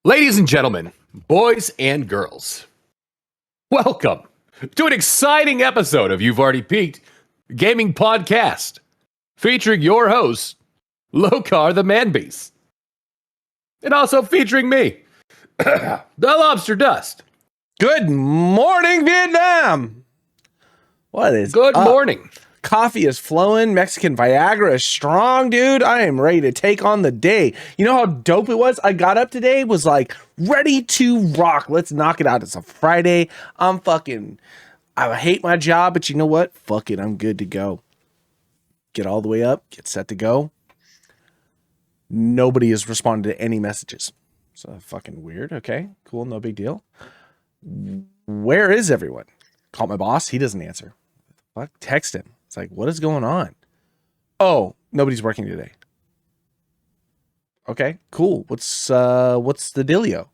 Ladies and gentlemen, boys and girls, welcome to an exciting episode of You've Already Peaked Gaming Podcast, featuring your host, Locarthemanbeast, and also featuring me, the LobsterDust. Good morning, Vietnam. What is Good morning. Coffee is flowing. Mexican Viagra is strong, dude. I am ready to take on the day. You know how dope it was? I got up today, was like ready to rock. Let's knock it out. It's a Friday. I hate my job, but you know what? Fuck it. I'm good to go. Get all the way up, get set to go. Nobody has responded to any messages. So fucking weird. Okay, cool. No big deal. Where is everyone? Call my boss. He doesn't answer. Fuck, text him. It's like, what is going on? Oh, nobody's working today. Okay, cool. What's the dealio?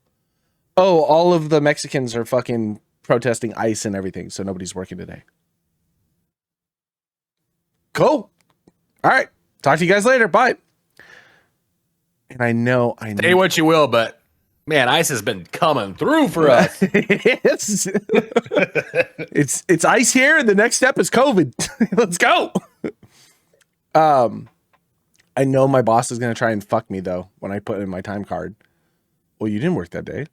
Oh, all of the Mexicans are fucking protesting ICE and everything, so nobody's working today. Cool. All right. Talk to you guys later. Bye. And I know. Say what you will, but man, ICE has been coming through for us. it's ICE here, and the next step is COVID. Let's go. I know my boss is gonna try and fuck me though when I put in my time card. Well, you didn't work that day.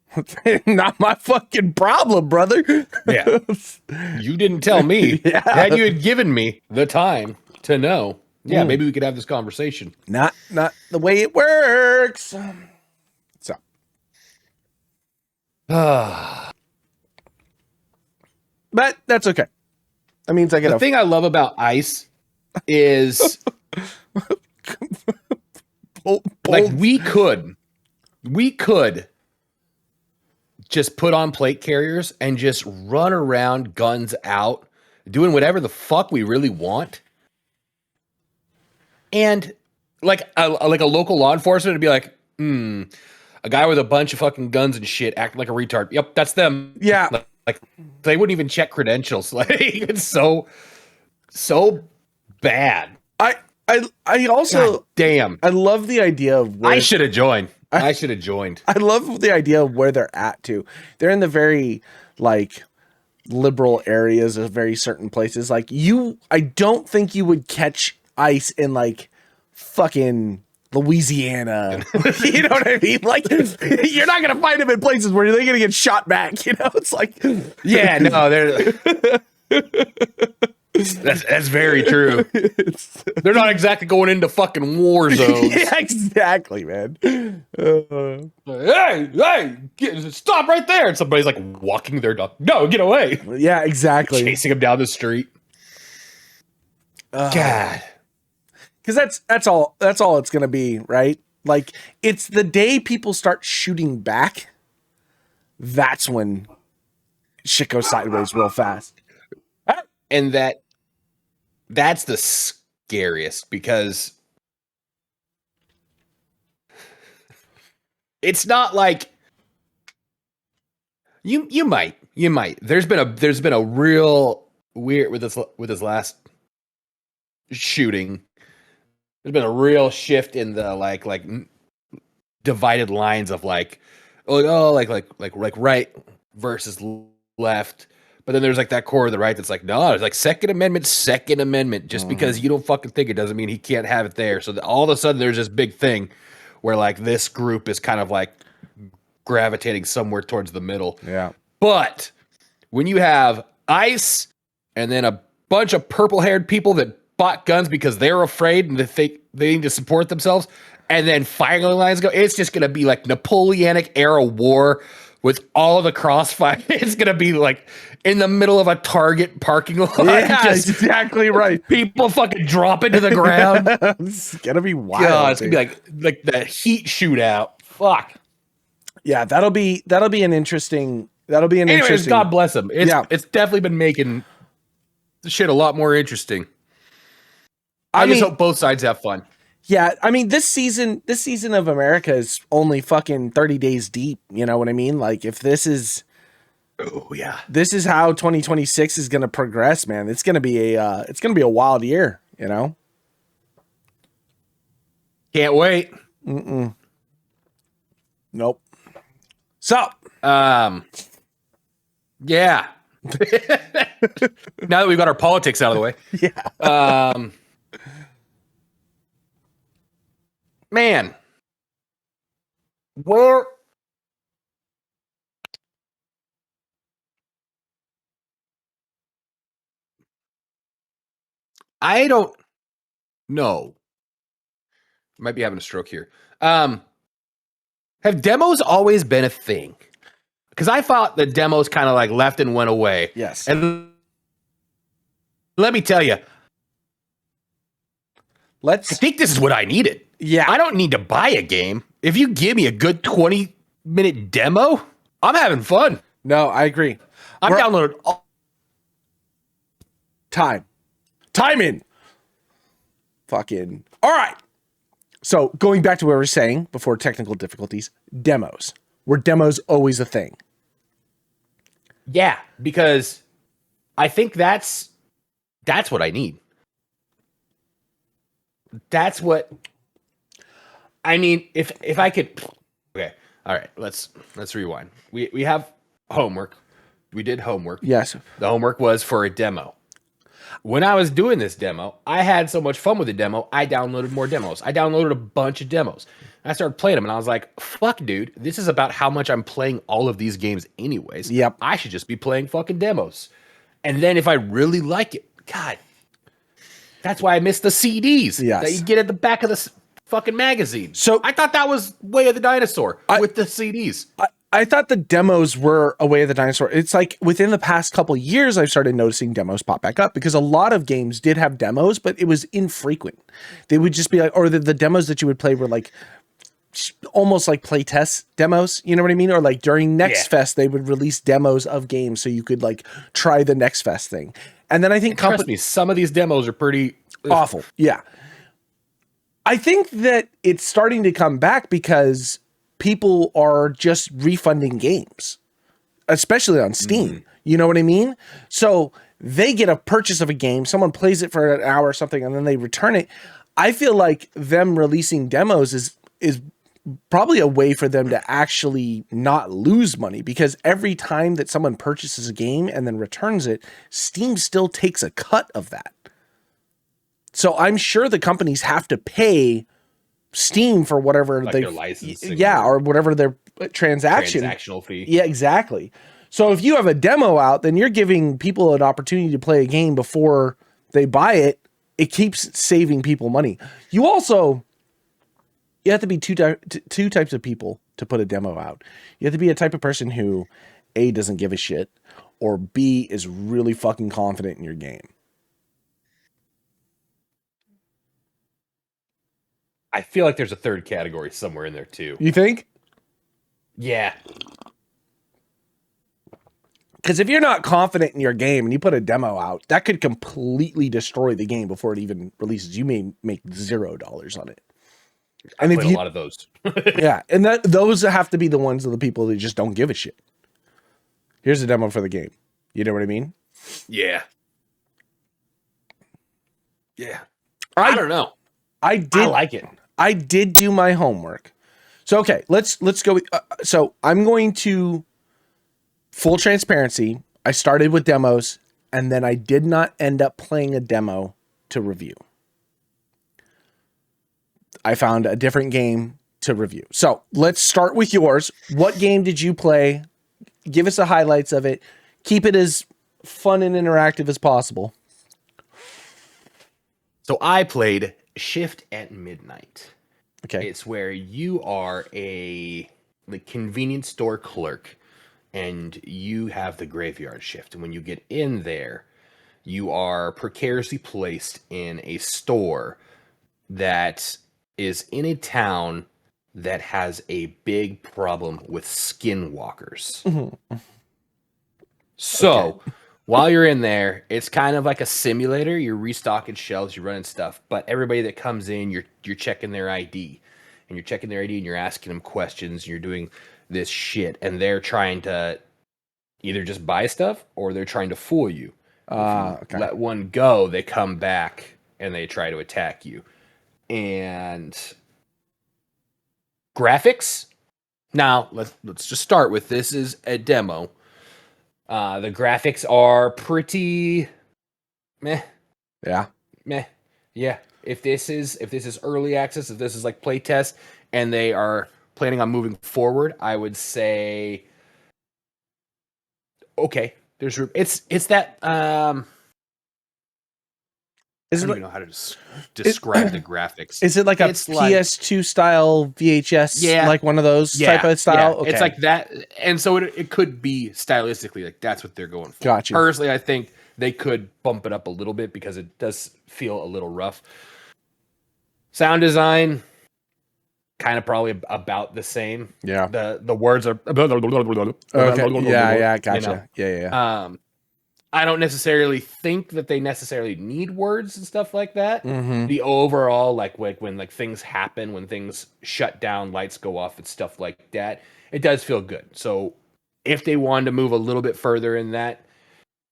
Not my fucking problem, brother. Yeah. You didn't tell me. Yeah. Had you had given me the time to know, yeah, maybe we could have this conversation. Not the way it works. So. But that's okay. That means I get the thing I love about ICE is like we could just put on plate carriers and just run around guns out doing whatever the fuck we really want. And like a local law enforcement would be like, a guy with a bunch of fucking guns and shit acting like a retard. Yep, that's them. Yeah. Like they wouldn't even check credentials. Like it's so bad. I also God damn. I love the idea of where I should have joined. I should have joined. I love the idea of where they're at too. They're in the very like liberal areas of very certain places. Like I don't think you would catch ICE in like fucking Louisiana. You know what I mean? Like you're not gonna find them in places where they're gonna get shot back. You know, it's like yeah, no, they're that's very true. They're not exactly going into fucking war zones. Yeah, exactly, man. Hey, stop right there! And somebody's like walking their dog. No, get away! Yeah, exactly. Chasing him down the street. God. Because that's all it's gonna be, right? Like it's the day people start shooting back, that's when shit goes sideways real fast. And that's the scariest because it's not like you might. There's been a real weird with this last shooting. There's been a real shift in the like divided lines of like right versus left. But then there's like that core of the right that's like, no, it's like Second Amendment. Just because you don't fucking think it doesn't mean he can't have it there. So all of a sudden there's this big thing where like this group is kind of like gravitating somewhere towards the middle. Yeah. But when you have ICE and then a bunch of purple-haired people that bought guns because they're afraid and they think they need to support themselves, and then firing lines go, it's just going to be like Napoleonic era war with all of the crossfire. It's going to be like in the middle of a Target parking lot. Yeah, just exactly right. People fucking drop into the ground. It's going to be wild. God, it's going to be like the heat shootout. Fuck. Yeah, that'll be an interesting. Anyways, God bless him. It's definitely been making the shit a lot more interesting. I just hope both sides have fun. Yeah, I mean, this season of America is only fucking 30 days deep. You know what I mean? Like, if this is, oh yeah, this is how 2026 is going to progress, man. It's going to be a wild year. You know? Can't wait. Nope. So, yeah. Now that we've got our politics out of the way, yeah. Man, where I don't know. Might be having a stroke here. Have demos always been a thing? Because I thought the demos kind of like left and went away. Yes. And let me tell you, I think this is what I needed. Yeah. I don't need to buy a game. If you give me a good 20-minute demo, I'm having fun. No, I agree. I'm downloading all Timing. Fucking. All right. So going back to what we were saying before technical difficulties, demos. Were demos always a thing? Yeah, because I think that's what I need. That's what I mean. If I could, okay, all right. Let's rewind. We have homework. We did homework. Yes. The homework was for a demo. When I was doing this demo, I had so much fun with the demo. I downloaded more demos. I downloaded a bunch of demos. I started playing them, and I was like, "Fuck, dude! This is about how much I'm playing all of these games, anyways. Yep. I should just be playing fucking demos." And then if I really like it, God. That's why I missed the CDs that you get at the back of the fucking magazine. So I thought that was Way of the Dinosaur with the CDs. I thought the demos were a Way of the Dinosaur. It's like within the past couple years, I've started noticing demos pop back up because a lot of games did have demos, but it was infrequent. They would just be like, or the demos that you would play were like almost like playtest demos. You know what I mean? Or like during Next Fest, they would release demos of games so you could like try the Next Fest thing. And then I think trust me, some of these demos are pretty awful. Yeah. I think that it's starting to come back because people are just refunding games, especially on Steam. You know what I mean? So they get a purchase of a game, someone plays it for an hour or something, and then they return it. I feel like them releasing demos is probably a way for them to actually not lose money, because every time that someone purchases a game and then returns it, Steam still takes a cut of that. So I'm sure the companies have to pay Steam for whatever like their licensing, or whatever their transactional fee. Yeah, exactly. So if you have a demo out, then you're giving people an opportunity to play a game before they buy it. It keeps saving people money. You have to be two types of people to put a demo out. You have to be a type of person who A, doesn't give a shit, or B, is really fucking confident in your game. I feel like there's a third category somewhere in there too. You think? Yeah. Because if you're not confident in your game and you put a demo out, that could completely destroy the game before it even releases. You may make $0 on it. And if you, a lot of those. Yeah, and those have to be the ones of the people that just don't give a shit. Here's a demo for the game. You know what I mean? Yeah. Yeah. I don't know. I like it. I did do my homework. So okay, let's go. So I'm going to full transparency. I started with demos, and then I did not end up playing a demo to review. I found a different game to review. So let's start with yours. What game did you play? Give us the highlights of it. Keep it as fun and interactive as possible. So I played Shift at Midnight. Okay. It's where you are a convenience store clerk and you have the graveyard shift. And when you get in there, you are precariously placed in a store that is in a town that has a big problem with skinwalkers. So while you're in there, it's kind of like a simulator. You're restocking shelves, you're running stuff, but everybody that comes in, you're checking their ID, and you're checking their ID, and you're asking them questions, and you're doing this shit, and they're trying to either just buy stuff or they're trying to fool you. If you Okay. let one go, they come back and they try to attack you. And graphics. Now let's just start with this is a demo. The graphics are pretty meh. Yeah. Meh. Yeah. If this is early access, if this is like playtest, and they are planning on moving forward, I would say okay. There's it's that I Is it don't like, even know how to describe the graphics. is it like a It's PS2 style VHS, Yeah. like one of those type of style? Yeah. Okay. It's like that, and so it could be stylistically like that's what they're going for. Got you. Personally, I think they could bump it up a little bit because it does feel a little rough. Sound design, kind of probably about the same. Yeah. The words are Okay. Yeah. Gotcha. You know? Yeah. I don't necessarily think that they necessarily need words and stuff like that. Mm-hmm. The overall, like when like things happen, when things shut down, lights go off, and stuff like that, it does feel good. So if they wanted to move a little bit further in that,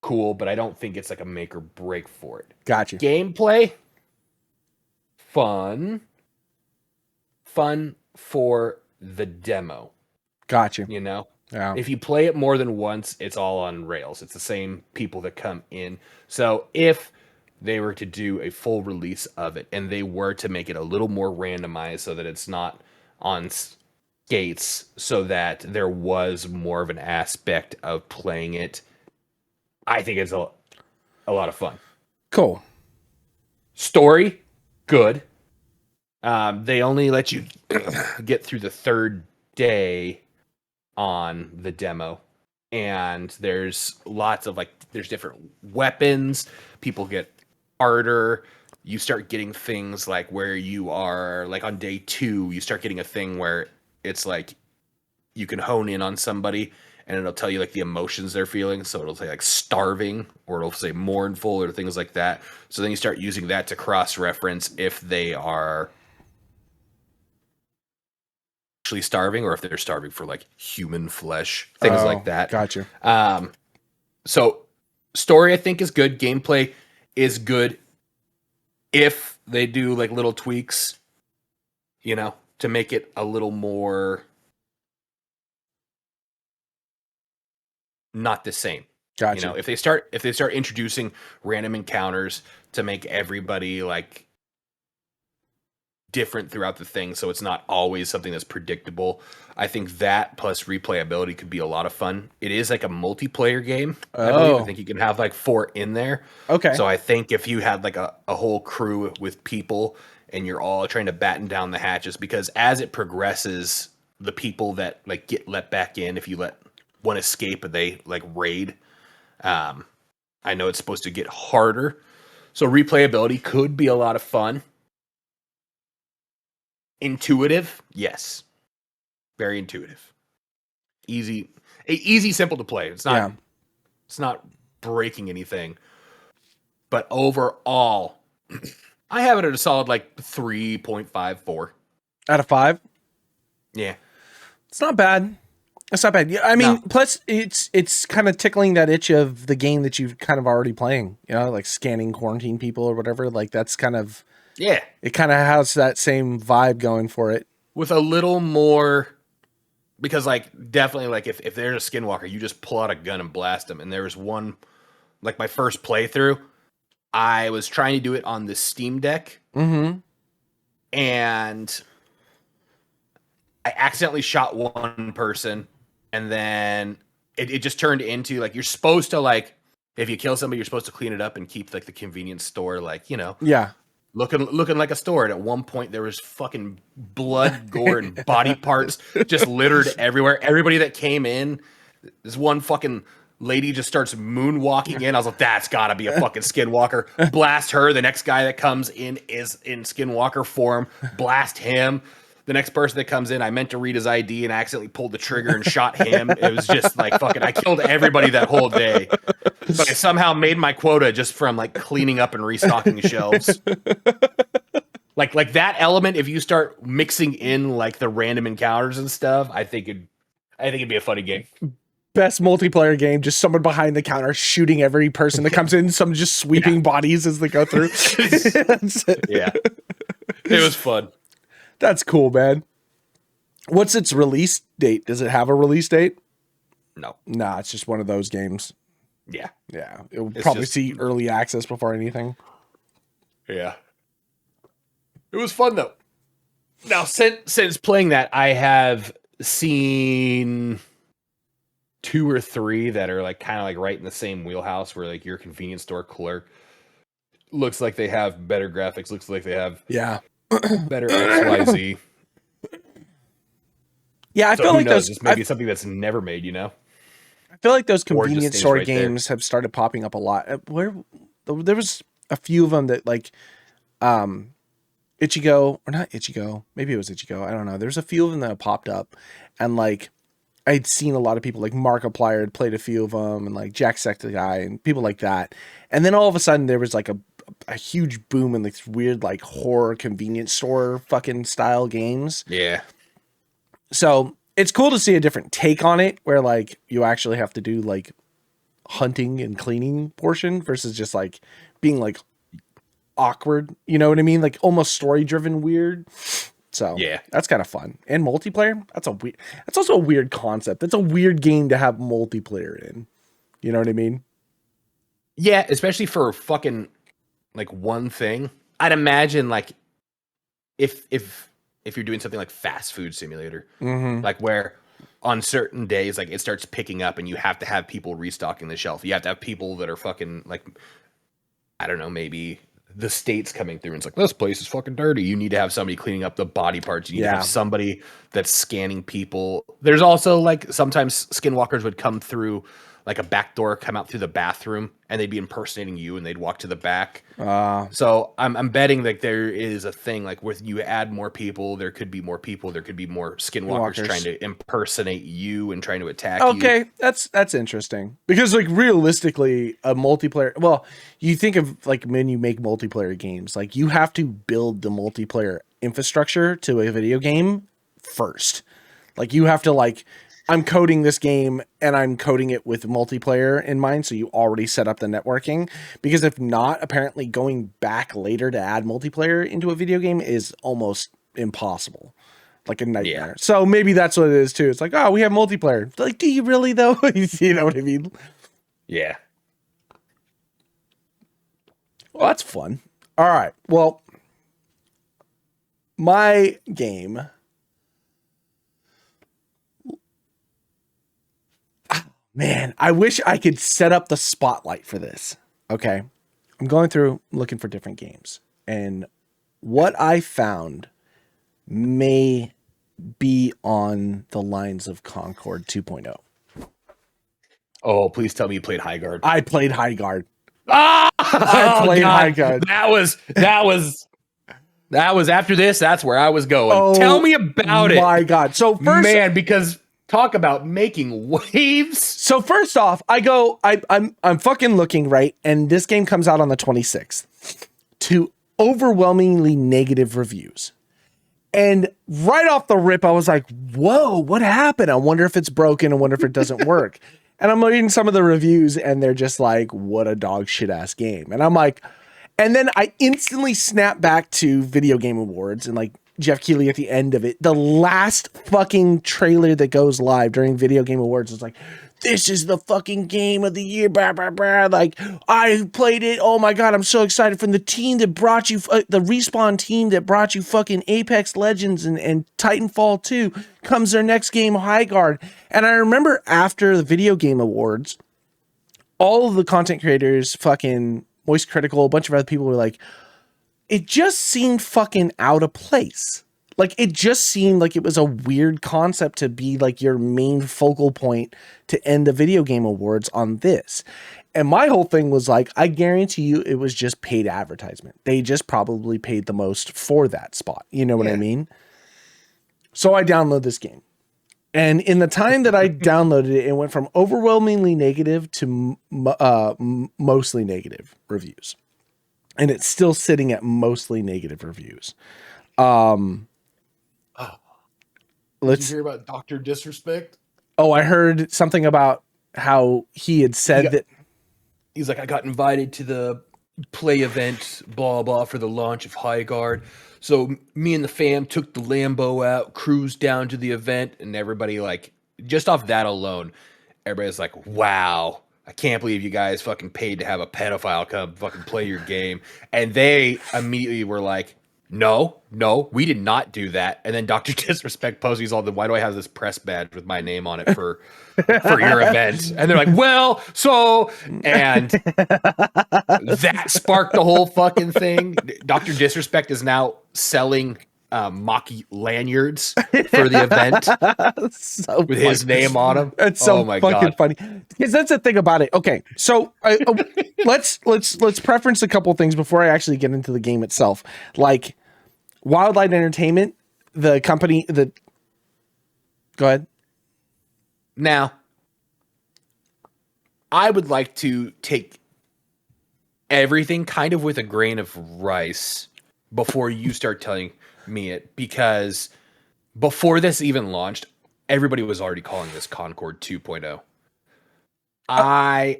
cool. But I don't think it's like a make or break for it. Gotcha. Gameplay, fun for the demo. Gotcha. You know. Yeah. If you play it more than once, it's all on rails. It's the same people that come in. So if they were to do a full release of it and they were to make it a little more randomized so that it's not on skates, so that there was more of an aspect of playing it, I think it's a lot of fun. Cool. Story, good. They only let you get through the third day on the demo, and there's lots of there's different weapons. People get harder. You start getting things like where you are like on day 2, you start getting a thing where it's like you can hone in on somebody and it'll tell you like the emotions they're feeling. So it'll say like starving, or it'll say mournful, or things like that. So then you start using that to cross-reference if they are actually starving or if they're starving for like human flesh, things like that. Gotcha. So story I think is good. Gameplay is good if they do like little tweaks, to make it a little more not the same. Gotcha. If they start introducing random encounters to make everybody like different throughout the thing, so it's not always something that's predictable, I think that plus replayability could be a lot of fun. It is like a multiplayer game. I believe. I think you can have like 4 in there. Okay. So I think if you had like a whole crew with people and you're all trying to batten down the hatches, because as it progresses, the people that like get let back in, if you let one escape and they like raid, I know it's supposed to get harder. So replayability could be a lot of fun. Intuitive, yes. Very intuitive. Easy, simple to play. It's not breaking anything. But overall, I have it at a solid like 3.54 out of 5. Yeah. It's not bad. It's not bad. I mean, plus it's kind of tickling that itch of the game that you've kind of already playing, like scanning quarantine people or whatever. Like that's kind of, it kind of has that same vibe going for it. With a little more, because like definitely like if there's a skinwalker, you just pull out a gun and blast them. And there was one, like my first playthrough, I was trying to do it on the Steam Deck. Mm-hmm. And I accidentally shot one person, and then it just turned into like you're supposed to like if you kill somebody, you're supposed to clean it up and keep like the convenience store looking like a store. And at one point there was fucking blood, gore, and body parts just littered everywhere. Everybody that came in, this one fucking lady just starts moonwalking in. I was like, that's gotta be a fucking skinwalker. Blast her. The next guy that comes in is in skinwalker form. Blast him. The next person that comes in, I meant to read his ID and accidentally pulled the trigger and shot him. It was just like fucking, I killed everybody that whole day. But I somehow made my quota just from like cleaning up and restocking shelves. Like that element, if you start mixing in like the random encounters and stuff, I think it'd be a funny game. Best multiplayer game, just someone behind the counter shooting every person that comes in, some just sweeping bodies as they go through. Yeah. It was fun. That's cool, man. What's its release date? Does it have a release date? No. Nah, it's just one of those games. Yeah. Yeah. It'll probably see early access before anything. Yeah. It was fun though. Now, since playing that, I have seen 2 or 3 that are like kind of like right in the same wheelhouse where like your convenience store clerk looks like they have better graphics, looks like they have better XYZ. Yeah, I feel like those maybe something that's never made, you know? I feel like those convenience store games have started popping up a lot. Where there was a few of them that like Ichigo, or not Ichigo, maybe it was Ichigo, I don't know. There's a few of them that have popped up, and like I'd seen a lot of people like Markiplier had played a few of them, and like Jacksepticeye and people like that. And then all of a sudden there was like a huge boom in like weird like horror convenience store fucking style games. Yeah. So it's cool to see a different take on it, where like you actually have to do like hunting and cleaning portion versus just like being like awkward. You know what I mean? Like almost story driven weird. So yeah, that's kind of fun. And multiplayer. That's also a weird concept. That's a weird game to have multiplayer in. You know what I mean? Yeah, especially for fucking like one thing. I'd imagine like if you're doing something like fast food simulator, like where on certain days like it starts picking up and you have to have people restocking the shelf. You have to have people that are fucking like, I don't know, maybe the state's coming through and it's like, this place is fucking dirty. You need to have somebody cleaning up the body parts. You need to have somebody that's scanning people. There's also like sometimes skinwalkers would come through like a back door, come out through the bathroom, and they'd be impersonating you and they'd walk to the back. So I'm betting that there is a thing like with you add more people, there could be more people, there could be more skinwalkers trying to impersonate you and trying to attack you. Okay, that's interesting. Because like realistically, a multiplayer, well, you think of like when you make multiplayer games, like you have to build the multiplayer infrastructure to a video game first. Like you have to like, I'm coding this game and I'm coding it with multiplayer in mind. So you already set up the networking, because if not, apparently going back later to add multiplayer into a video game is almost impossible, like a nightmare. Yeah. So maybe that's what it is too. It's like, oh, we have multiplayer. Like, do you really though? You know what I mean? Yeah. Well, that's fun. All right. Well, my game. Man, I wish I could set up the spotlight for this. Okay. I'm going through looking for different games. And what I found may be on the lines of Concord 2.0. Oh, please tell me you played High Guard. I played High Guard. I played High Guard. That was after this. That's where I was going. Oh, tell me about it. My God. So first, man, because talk about making waves. So first off, I'm fucking looking, right? And this game comes out on the 26th to overwhelmingly negative reviews. And right off the rip, I was like, whoa, what happened? I wonder if it's broken. I wonder if it doesn't work. And I'm reading some of the reviews and they're just like, what a dog shit ass game. And I'm like, and then I instantly snap back to Video Game Awards and like Jeff Keighley at the end of it. The last fucking trailer that goes live during Video Game Awards is like, this is the fucking game of the year. Blah, blah, blah. Like, I played it. Oh my God, I'm so excited. From the team that brought you, the Respawn team that brought you fucking Apex Legends and Titanfall 2 comes their next game, High Guard. And I remember after the Video Game Awards, all of the content creators, fucking Moist Critical, a bunch of other people were like, it just seemed fucking out of place. Like, it just seemed like it was a weird concept to be like your main focal point to end the Video Game Awards on this. And my whole thing was like, I guarantee you it was just paid advertisement. They just probably paid the most for that spot. You know what I mean? So I download this game. And in the time that I downloaded it, it went from overwhelmingly negative to mostly negative reviews. And it's still sitting at mostly negative reviews. Did you hear about Dr. Disrespect? Oh, I heard something about how he had said he's like, I got invited to the play event, blah, blah, for the launch of High Guard. So me and the fam took the Lambo out, cruised down to the event, and everybody, like, just off that alone, everybody's like, wow, I can't believe you guys fucking paid to have a pedophile come fucking play your game. And they immediately were like, no, we did not do that. And then Dr. Disrespect posted all the, why do I have this press badge with my name on it for your event? And they're like, well, so, and that sparked the whole fucking thing. Dr. Disrespect is now selling Maki lanyards for the event so with his name on them. That's so fucking funny. Because that's the thing about it. Okay, so let's preference a couple things before I actually get into the game itself. Like Wildlight Entertainment, the company that. Go ahead. Now, I would like to take everything kind of with a grain of rice before you start telling me it, because before this even launched, everybody was already calling this Concord 2.0. I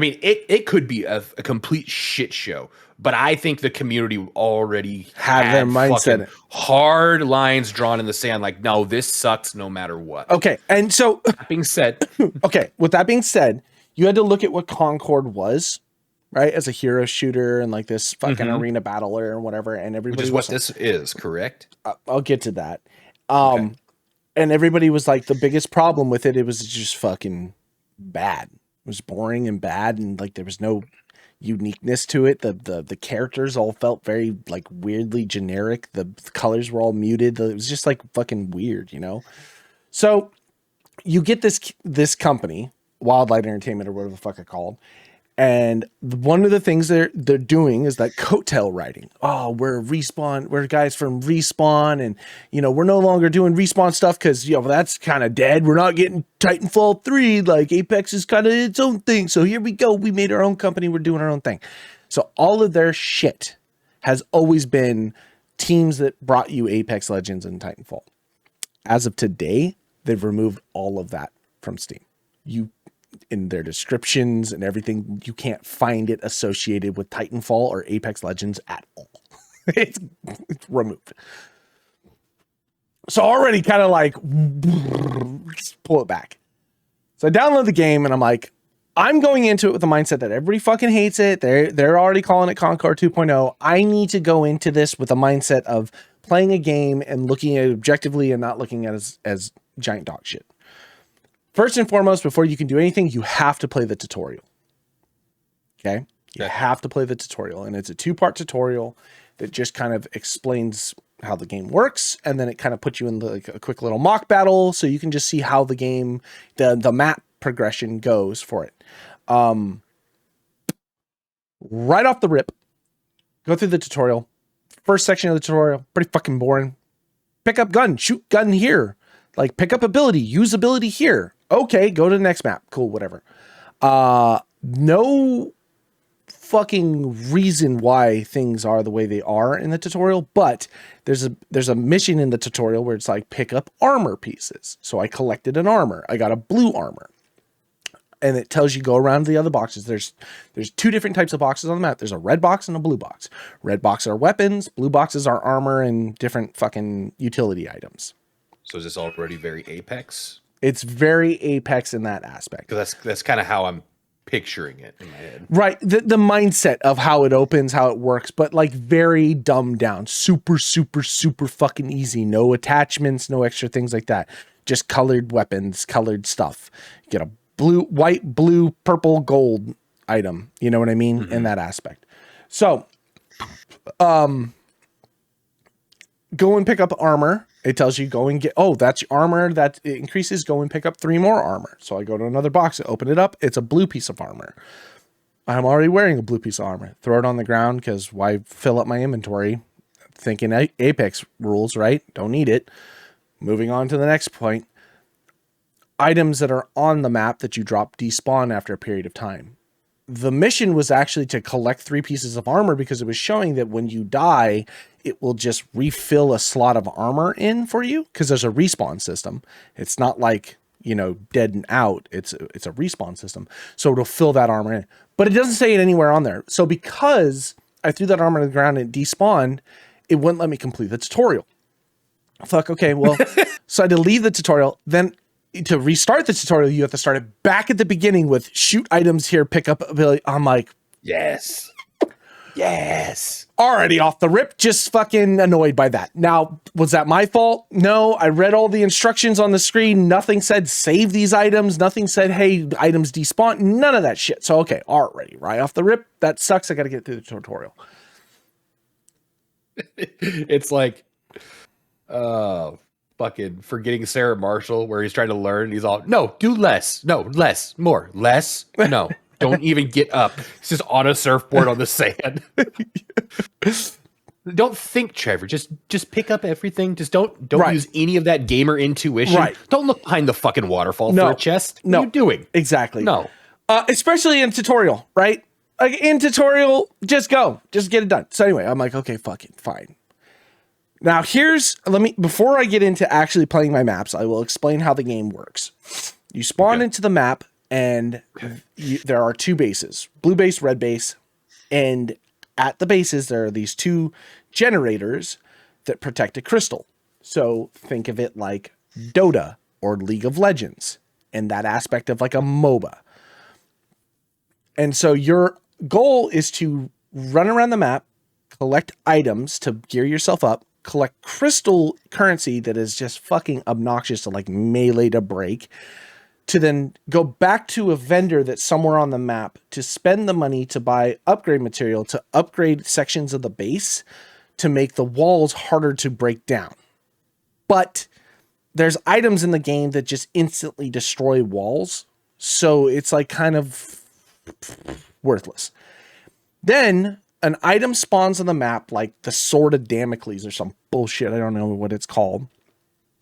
mean, it could be a complete shit show, but I think the community already had their mindset, hard lines drawn in the sand. Like, no, this sucks no matter what. Okay. And so that being said, okay. With that being said, you had to look at what Concord was, right? As a hero shooter and like this fucking arena battler and whatever. And everybody, which is what this is, correct? I'll get to that. Okay. And everybody was like, the biggest problem with it, it was just fucking bad. It was boring and bad, and like there was no uniqueness to it. The characters all felt very like weirdly generic. The colors were all muted. It was just like fucking weird, you know? So you get this company, Wildlight Entertainment or whatever the fuck it's called. And one of the things they're doing is that coattail riding. Oh, we're guys from Respawn, and you know, we're no longer doing Respawn stuff because, you know, that's kind of dead. We're not getting Titanfall 3, like Apex is kind of its own thing. So here we go. We made our own company, we're doing our own thing. So all of their shit has always been teams that brought you Apex Legends and Titanfall. As of today, they've removed all of that from Steam. In their descriptions and everything, you can't find it associated with Titanfall or Apex Legends at all. It's removed. So already kind of like pull it back. So I download the game and I'm like, I'm going into it with the mindset that everybody fucking hates it. They're already calling it Concord 2.0. I need to go into this with a mindset of playing a game and looking at it objectively and not looking at it as giant dog shit. First and foremost, before you can do anything, you have to play the tutorial. Okay? You have to play the tutorial. And it's a 2-part tutorial that just kind of explains how the game works. And then it kind of puts you in like a quick little mock battle so you can just see how the game, the map progression goes for it. Right off the rip, go through the tutorial. First section of the tutorial, pretty fucking boring. Pick up gun, shoot gun here. Like, pick up ability, use ability here. Okay, go to the next map. Cool, whatever. No fucking reason why things are the way they are in the tutorial, but there's a mission in the tutorial where it's like, pick up armor pieces. So I collected an armor. I got a blue armor. And it tells you go around the other boxes. There's 2 different types of boxes on the map. There's a red box and a blue box. Red boxes are weapons. Blue boxes are armor and different fucking utility items. So is this already very Apex? It's very Apex in that aspect. Because that's kind of how I'm picturing it in my head. Right. The mindset of how it opens, how it works, but like very dumbed down. Super, super, super fucking easy. No attachments, no extra things like that. Just colored weapons, colored stuff. You get a white, blue, purple, gold item. You know what I mean? In that aspect. So, go and pick up armor. It tells you go and get, oh, that's your armor that increases. Go and pick up 3 more armor. So I go to another box, open it up. It's a blue piece of armor. I'm already wearing a blue piece of armor. Throw it on the ground because why fill up my inventory? thinking Apex rules, right? Don't need it. Moving on to the next point. Items that are on the map that you drop despawn after a period of time. The mission was actually to collect 3 pieces of armor because it was showing that when you die, it will just refill a slot of armor in for you because there's a respawn system. It's not like, dead and out. It's a respawn system. So it'll fill that armor in. But it doesn't say it anywhere on there. So because I threw that armor to the ground and it despawned, it wouldn't let me complete the tutorial. Fuck, okay, well, so I had to leave the tutorial. Then to restart the tutorial, you have to start it back at the beginning with shoot items here, pick up ability. I'm like, yes. Already off the rip, just fucking annoyed by that. Now, was that my fault? No, I read all the instructions on the screen. Nothing said save these items. Nothing said, hey, items despawn. None of that shit. So, okay, already, right off the rip, that sucks. I got to get through the tutorial. It's like, fucking forgetting Sarah Marshall, where he's trying to learn. He's all, no, do less. No, less, more, less. No, don't even get up. He's just on a surfboard on the sand. Don't think, Trevor. Just pick up everything. Just don't use any of that gamer intuition. Right. Don't look behind the fucking waterfall for a chest. What are you doing? Exactly. No. Especially in tutorial, right? Like in tutorial, just go. Just get it done. So anyway, I'm like, okay, fuck it, fine. Now before I get into actually playing my maps, I will explain how the game works. You spawn into the map and there are 2 bases, blue base, red base. And at the bases, there are these 2 generators that protect a crystal. So think of it like Dota or League of Legends and that aspect of like a MOBA. And so your goal is to run around the map, collect items to gear yourself up, collect crystal currency that is just fucking obnoxious to like melee to break, to then go back to a vendor that's somewhere on the map to spend the money to buy upgrade material to upgrade sections of the base to make the walls harder to break down. But there's items in the game that just instantly destroy walls. So it's like kind of worthless. Then an item spawns on the map like the Sword of Damocles or some bullshit. I don't know what it's called.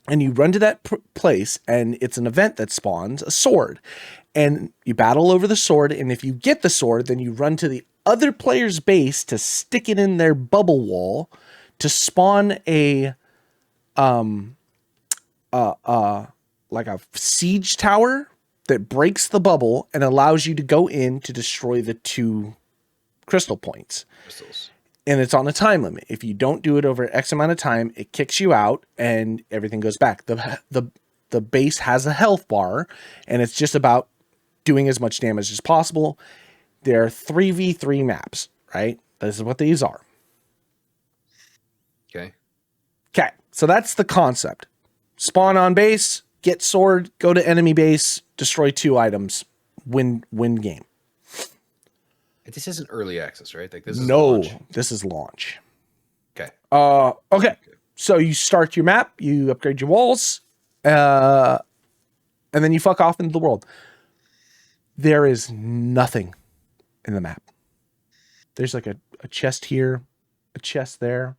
And you run to that place and it's an event that spawns a sword. And you battle over the sword. And if you get the sword, then you run to the other player's base to stick it in their bubble wall to spawn like a siege tower that breaks the bubble and allows you to go in to destroy the 2 crystal points. Crystals. And it's on a time limit. If you don't do it over X amount of time, it kicks you out and everything goes back. The base has a health bar and it's just about doing as much damage as possible. There are 3v3 maps, right? This is what these are. Okay. So that's the concept. Spawn on base, get sword, go to enemy base, destroy 2 items, win game. This isn't early access, right? Like this is launch. This is launch. Okay. Okay. So you start your map, you upgrade your walls, and then you fuck off into the world. There is nothing in the map. There's like a chest here, a chest there.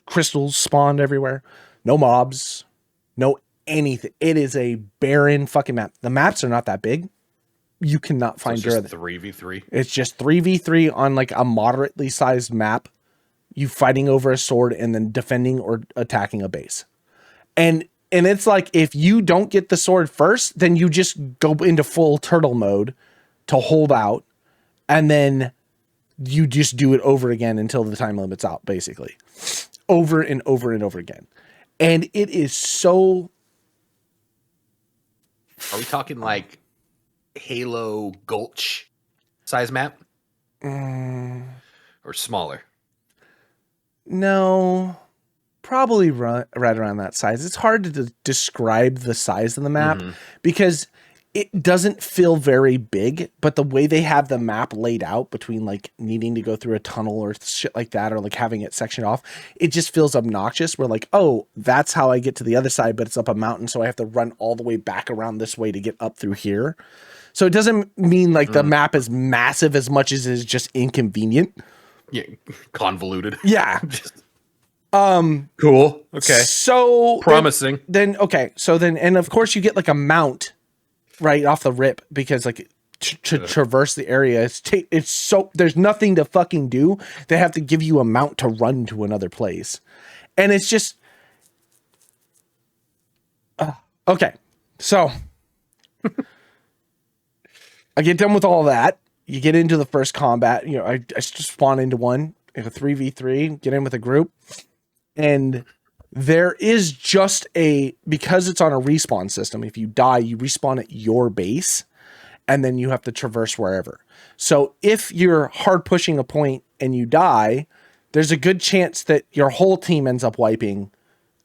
Crystals spawned everywhere. No mobs, no anything. It is a barren fucking map. The maps are not that big. You cannot find just 3v3. It's just 3v3 on like a moderately sized map. You fighting over a sword and then defending or attacking a base. And it's like if you don't get the sword first, then you just go into full turtle mode to hold out, and then you just do it over again until the time limit's out, basically. Over and over and over again. And it is so... Are we talking like Halo Gulch size map? Or smaller? No, probably right around that size. It's hard to describe the size of the map because it doesn't feel very big, but the way they have the map laid out between like needing to go through a tunnel or shit like that, or like having it sectioned off, it just feels obnoxious. We're like, oh, that's how I get to the other side, but it's up a mountain. So I have to run all the way back around this way to get up through here. So it doesn't mean like the map is massive as much as it is just inconvenient. Yeah, convoluted. Yeah. Cool. Okay. So Promising. And of course you get like a mount right off the rip because like to traverse the area, it's so there's nothing to fucking do. They have to give you a mount to run to another place, and it's just okay. So I get done with all that. You get into the first combat. You know, I just spawn into one, like a 3v3, get in with a group. And there is just because it's on a respawn system, if you die, you respawn at your base, and then you have to traverse wherever. So if you're hard pushing a point and you die, there's a good chance that your whole team ends up wiping,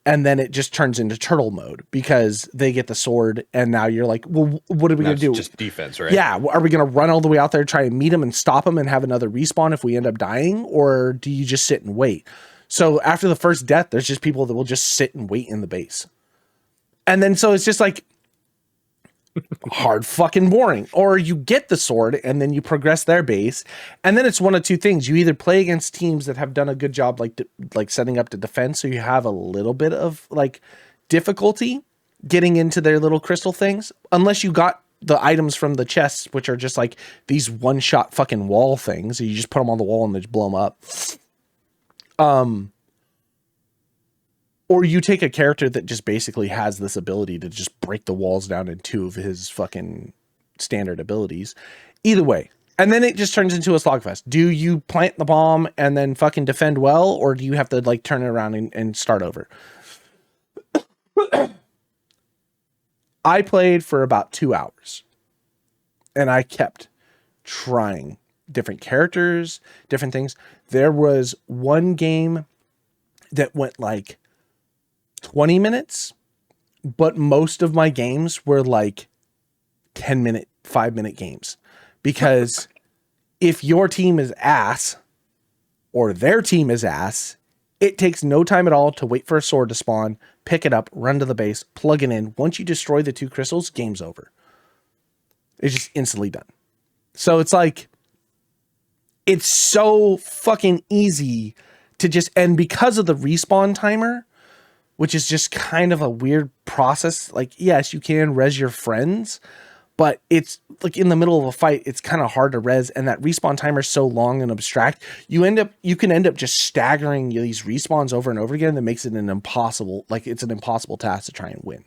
and then it just turns into turtle mode because they get the sword, and now you're like, well, what are we going to do? Just defense, right? Yeah. Are we going to run all the way out there, try and meet them and stop them and have another respawn if we end up dying? Or do you just sit and wait? So after the first death, there's just people that will just sit and wait in the base. And then so it's just like hard fucking boring. Or you get the sword and then you progress their base. And then it's one of two things. You either play against teams that have done a good job like setting up to defend, so you have a little bit of like difficulty getting into their little crystal things, unless you got the items from the chests, which are just like these one-shot fucking wall things. You just put them on the wall and they just blow them up. Or you take a character that just basically has this ability to just break the walls down in two of his fucking standard abilities. Either way. And then it just turns into a slogfest. Do you plant the bomb and then fucking defend well? Or do you have to like turn it around and start over? I played for about 2 hours. And I kept trying different characters, different things. There was one game that went like 20 minutes, but most of my games were like 10-minute, 5-minute games. Because if your team is ass or their team is ass, it takes no time at all to wait for a sword to spawn, pick it up, run to the base, plug it in. Once you destroy the 2 crystals, game's over. It's just instantly done. So it's like, it's so fucking easy to just, and because of the respawn timer, which is just kind of a weird process. Like, yes, you can res your friends, but it's like in the middle of a fight, it's kind of hard to res. And that respawn timer is so long and abstract. You can end up just staggering these respawns over and over again. That makes it an impossible task to try and win.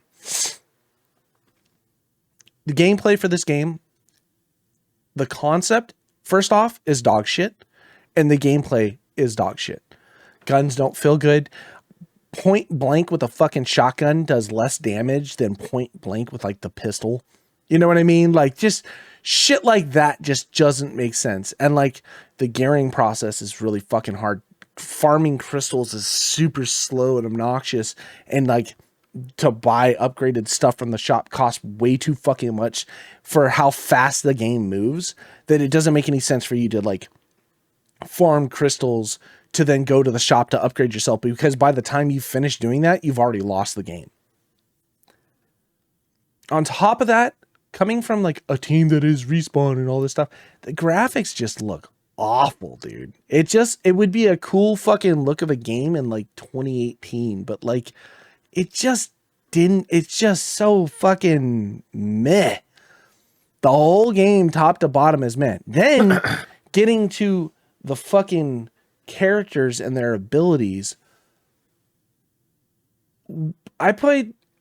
The gameplay for this game, the concept, first off, is dog shit. And the gameplay is dog shit. Guns don't feel good. Point blank with a fucking shotgun does less damage than point blank with like the pistol. You know what I mean? Like just shit like that just doesn't make sense. And like the gearing process is really fucking hard. Farming crystals is super slow and obnoxious. And like to buy upgraded stuff from the shop costs way too fucking much for how fast the game moves, that it doesn't make any sense for you to like farm crystals to then go to the shop to upgrade yourself, because by the time you finish doing that, you've already lost the game. On top of that, coming from like a team that is Respawn and all this stuff, the graphics just look awful, dude. It would be a cool fucking look of a game in like 2018, but like it just didn't. It's just so fucking meh. The whole game top to bottom is meh. Then getting to the fucking characters and their abilities.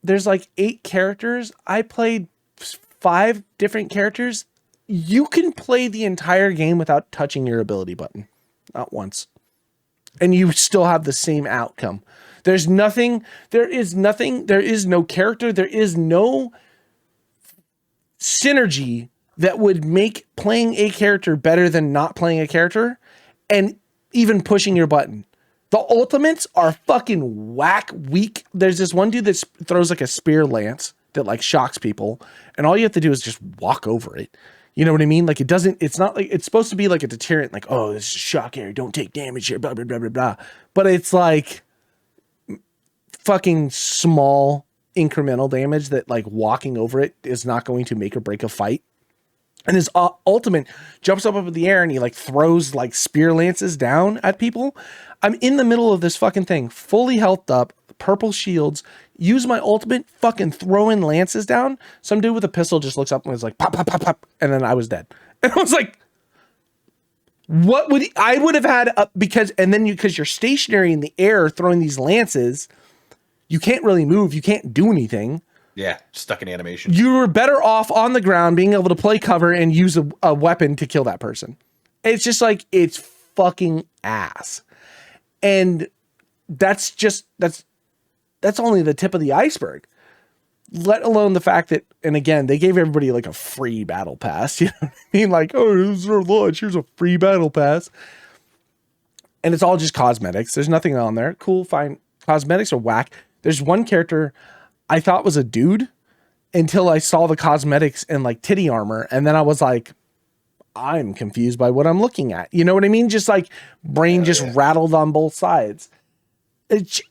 There's like 8 characters. I played 5 different characters. You can play the entire game without touching your ability button. Not once. And you still have the same outcome. There is no character, there is no synergy that would make playing a character better than not playing a character, and even pushing your button. The ultimates are fucking whack weak. There's this one dude that throws like a spear lance that like shocks people, and all you have to do is just walk over it. You know what I mean? Like it's not like, it's supposed to be like a deterrent, like, oh, this is a shock area, don't take damage here, blah, blah, blah, blah, blah. But it's like fucking small incremental damage that like walking over it is not going to make or break a fight. And his ultimate jumps up in the air and he like throws like spear lances down at people. I'm in the middle of this fucking thing, fully healthed up, purple shields, use my ultimate, fucking throwing lances down. Some dude with a pistol just looks up and was like, pop, pop, pop, pop. And then I was dead. And I was like, what would I would have had because you're stationary in the air throwing these lances, you can't really move, you can't do anything. Yeah, stuck in animation. You were better off on the ground being able to play cover and use a weapon to kill that person. It's just like, it's fucking ass. And that's only the tip of the iceberg. Let alone the fact that, and again, they gave everybody like a free battle pass. You know what I mean? Like, oh, this is our launch. Here's a free battle pass. And it's all just cosmetics. There's nothing on there. Cool, fine. Cosmetics are whack. There's one character I thought was a dude until I saw the cosmetics and like titty armor. And then I was like, I'm confused by what I'm looking at. You know what I mean? Just like brain just rattled on both sides. There's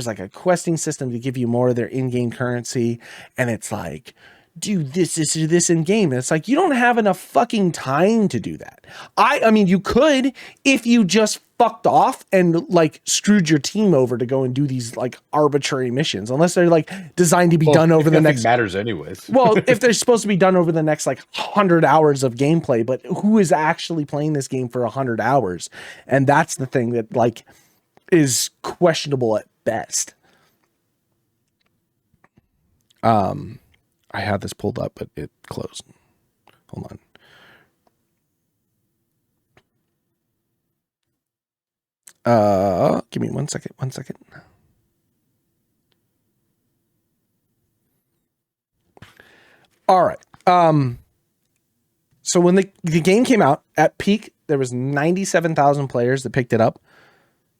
like a questing system to give you more of their in-game currency. And it's like, do this in game. And it's like, you don't have enough fucking time to do that. I mean, you could if you just fucked off and like screwed your team over to go and do these like arbitrary missions, unless they're like designed to be done over the next matters anyways. Well, if they're supposed to be done over the next like 100 hours of gameplay, but who is actually playing this game for 100 hours? And that's the thing that like is questionable at best. I had this pulled up, but it closed. Hold on. Give me 1 second. 1 second. All right. So when the game came out at peak, there was 97,000 players that picked it up.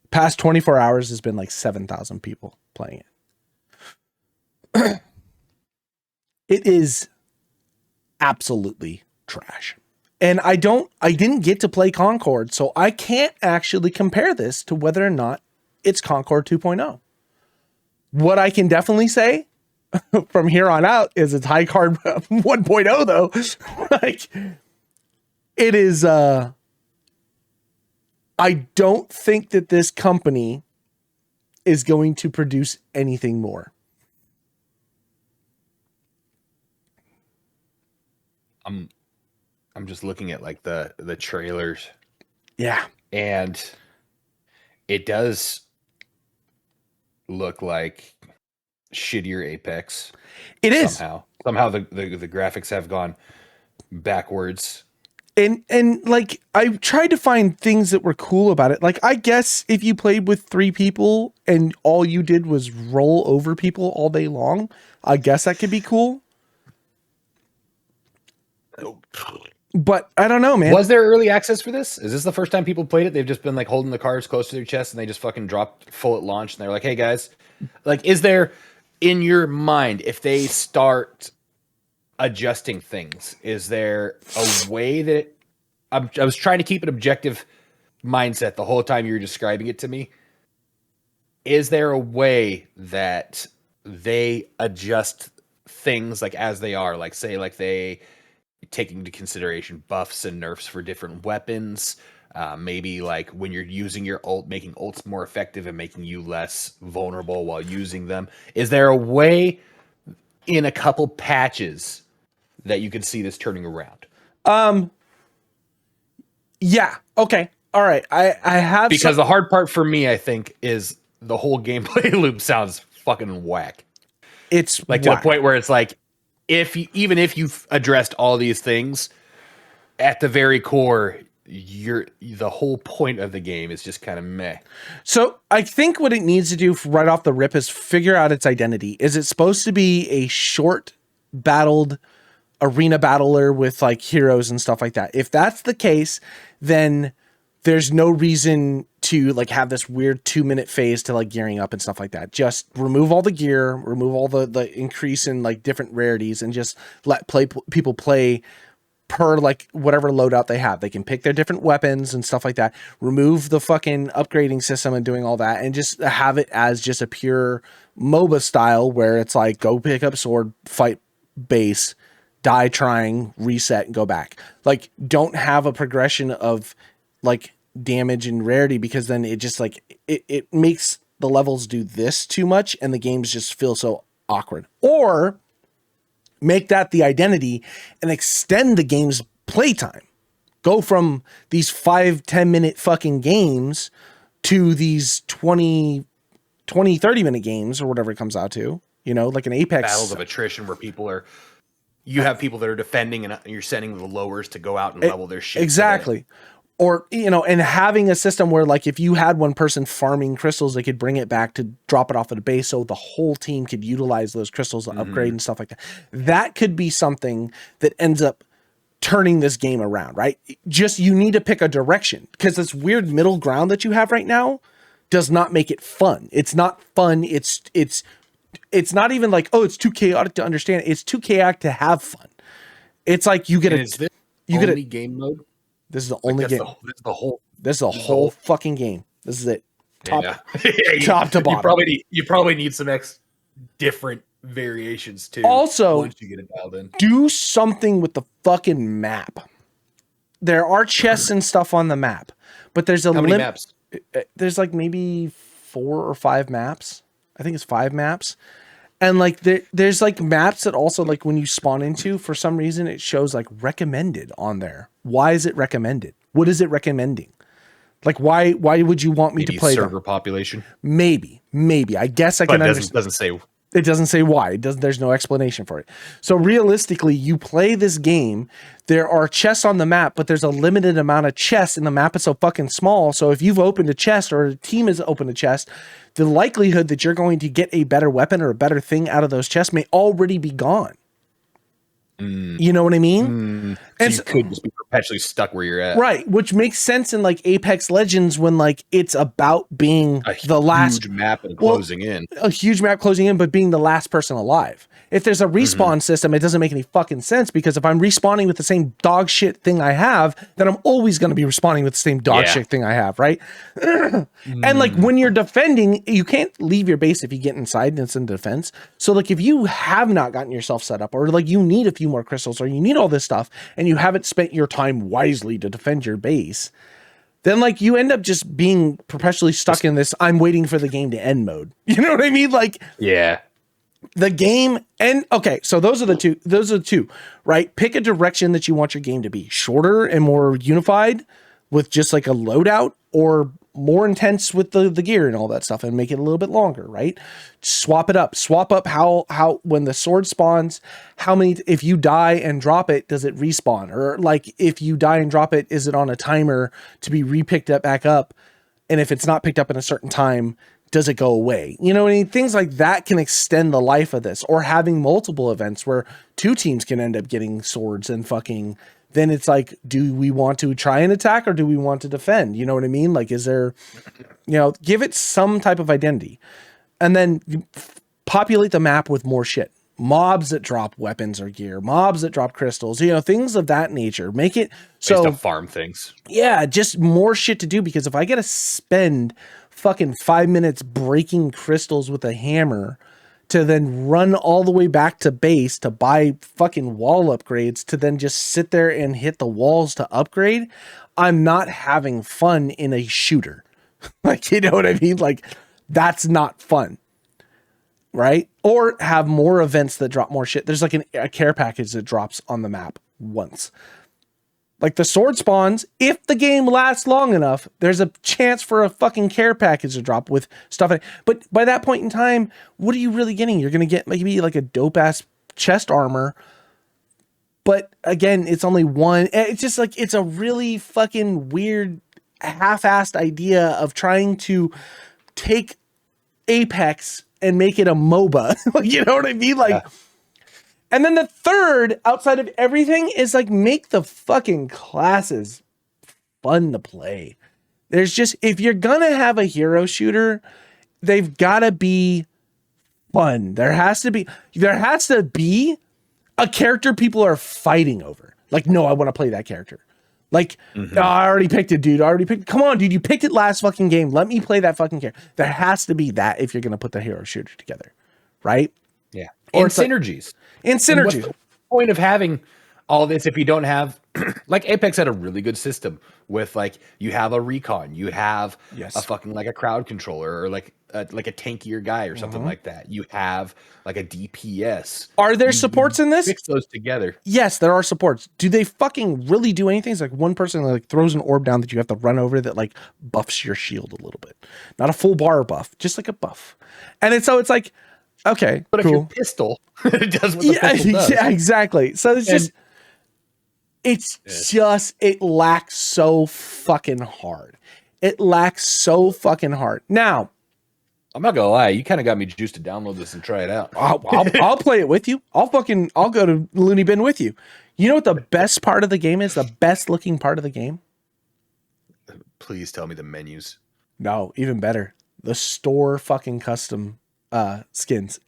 Past 24 hours has been like 7,000 people playing it. It is absolutely trash. And I didn't get to play Concord, so I can't actually compare this to whether or not it's Concord 2.0. What I can definitely say from here on out is it's High Card 1.0 though. Like it is I don't think that this company is going to produce anything more. I'm just looking at like the trailers. Yeah. And it does look like shittier Apex. It is. Somehow the graphics have gone backwards. And like I tried to find things that were cool about it. Like I guess if you played with 3 people and all you did was roll over people all day long, I guess that could be cool. But I don't know, man. Was there early access for this? Is this the first time people played it? They've just been like holding the cards close to their chest and they just fucking dropped full at launch and they're like, hey guys, like, is there in your mind, if they start adjusting things, is there a way that I was trying to keep an objective mindset the whole time you were describing it to me? Is there a way that they adjust things like as they are, like say like they taking into consideration buffs and nerfs for different weapons, maybe like when you're using your ult, making ults more effective and making you less vulnerable while using them? Is there a way in a couple patches that you could see this turning around? Yeah. Okay. All right. I have, because the hard part for me, I think, is the whole gameplay loop sounds fucking whack. It's like to the point where it's like, even if you've addressed all these things, at the very core, the whole point of the game is just kind of meh. So I think what it needs to do right off the rip is figure out its identity. Is it supposed to be a short battled arena battler with like heroes and stuff like that? If that's the case, then there's no reason to like have this weird 2-minute phase to like gearing up and stuff like that. Just remove all the gear, remove all the increase in like different rarities, and just let people play per like whatever loadout they have. They can pick their different weapons and stuff like that. Remove the fucking upgrading system and doing all that, and just have it as just a pure MOBA style where it's like go pick up sword, fight base, die trying, reset, and go back. Like, don't have a progression of like damage and rarity, because then it just like it makes the levels do this too much and the games just feel so awkward. Or make that the identity and extend the game's playtime. Go from these 5-10 minute fucking games to these 20 30 minute games or whatever it comes out to, you know, like an Apex. Battles of attrition where you have people that are defending and you're sending the lowers to go out and level their shit. Exactly. Or, you know, and having a system where like if you had one person farming crystals, they could bring it back to drop it off at a base so the whole team could utilize those crystals to upgrade and stuff like that. That could be something that ends up turning this game around, right? Just you need to pick a direction, because this weird middle ground that you have right now does not make it fun. It's not fun. It's not even like, oh, it's too chaotic to understand. It's too chaotic to have fun. It's like you get a game mode. This is the only game. This is the whole fucking game. This is it. Top to bottom. You probably need some different variations too. Also, once you get it dialed in, do something with the fucking map. There are chests and stuff on the map, but there's how many maps? There's like maybe 4 or 5 maps. I think it's 5 maps. And like there's like maps that also, like when you spawn into, for some reason it shows like recommended on there. Why is it recommended? What is it recommending? Like why would you want me to play server population? Maybe. I guess I can understand. Doesn't say. It doesn't say why. There's no explanation for it. So realistically, you play this game, there are chests on the map, but there's a limited amount of chests, and the map is so fucking small. So if you've opened a chest or a team has opened a chest, the likelihood that you're going to get a better weapon or a better thing out of those chests may already be gone. You know what I mean? So you could just be perpetually stuck where you're at. Right, which makes sense in like Apex Legends when like it's about being the last huge map and closing in. A huge map closing in, but being the last person alive. If there's a respawn system, it doesn't make any fucking sense, because if I'm respawning with the same dog shit thing I have, then I'm always going to be respawning with the same dog shit thing I have, right? And like when you're defending, you can't leave your base if you get inside and it's in defense. So like if you have not gotten yourself set up, or like you need a few more crystals, or you need all this stuff, and you haven't spent your time wisely to defend your base, then like you end up just being perpetually stuck in this I'm waiting for the game to end mode. You know what I mean? Like, yeah. The game and okay, so those are the two, right? Pick a direction that you want your game to be. Shorter and more unified with just like a loadout, or more intense with the gear and all that stuff, and make it a little bit longer, right? Swap it up. Swap up how when the sword spawns, how many, if you die and drop it, does it respawn? Or like if you die and drop it, is it on a timer to be repicked up back up? And if it's not picked up in a certain time, does it go away? You know what I mean? Things like that can extend the life of this, or having multiple events where 2 teams can end up getting swords and fucking, then it's like, do we want to try and attack or do we want to defend? You know what I mean? Like, is there, you know, give it some type of identity, and then populate the map with more shit. Mobs that drop weapons or gear, mobs that drop crystals, you know, things of that nature. Make it so to farm things. Yeah, just more shit to do, because if I got to spend fucking 5 minutes breaking crystals with a hammer to then run all the way back to base to buy fucking wall upgrades to then just sit there and hit the walls to upgrade, I'm not having fun in a shooter. Like, you know what I mean? Like, that's not fun. Right? Or have more events that drop more shit. There's like a care package that drops on the map once. Like the sword spawns, if the game lasts long enough, there's a chance for a fucking care package to drop with stuff in it. But by that point in time, what are you really getting? You're going to get maybe like a dope ass chest armor. But again, it's only one. It's just like, it's a really fucking weird half-assed idea of trying to take Apex and make it a MOBA. Like, you know what I mean? Like, and then the third, outside of everything, is like, make the fucking classes fun to play. There's just, if you're gonna have a hero shooter, they've gotta be fun. There has to be a character people are fighting over. Like, no, I want to play that character. Like, oh, I already picked it, dude. Come on, dude. You picked it last fucking game. Let me play that fucking character. There has to be that if you're going to put the hero shooter together. Right? Yeah. Or synergies. And And what's synergy. the point of having all this if you don't have like Apex had a really good system with like you have a recon, you have Yes. a fucking like a crowd controller or like a tankier guy or something like that. You have like a DPS. Are there You supports in this? mix those together. Yes, there are supports. Do they fucking really do anything? It's like one person like throws an orb down that you have to run over that like buffs your shield a little bit. Not a full bar buff, just like a buff. And it's like, okay, But if cool. your pistol, it does what the pistol does. Yeah, exactly. So it lacks so fucking hard. It lacks so fucking hard. Now, I'm not gonna lie, you kind of got me juiced to download this and try it out. I'll play it with you. I'll go to Looney Bin with you. You know what the best part of the game is? The best looking part of the game? Please tell me the menus. No, even better. The store fucking custom skins.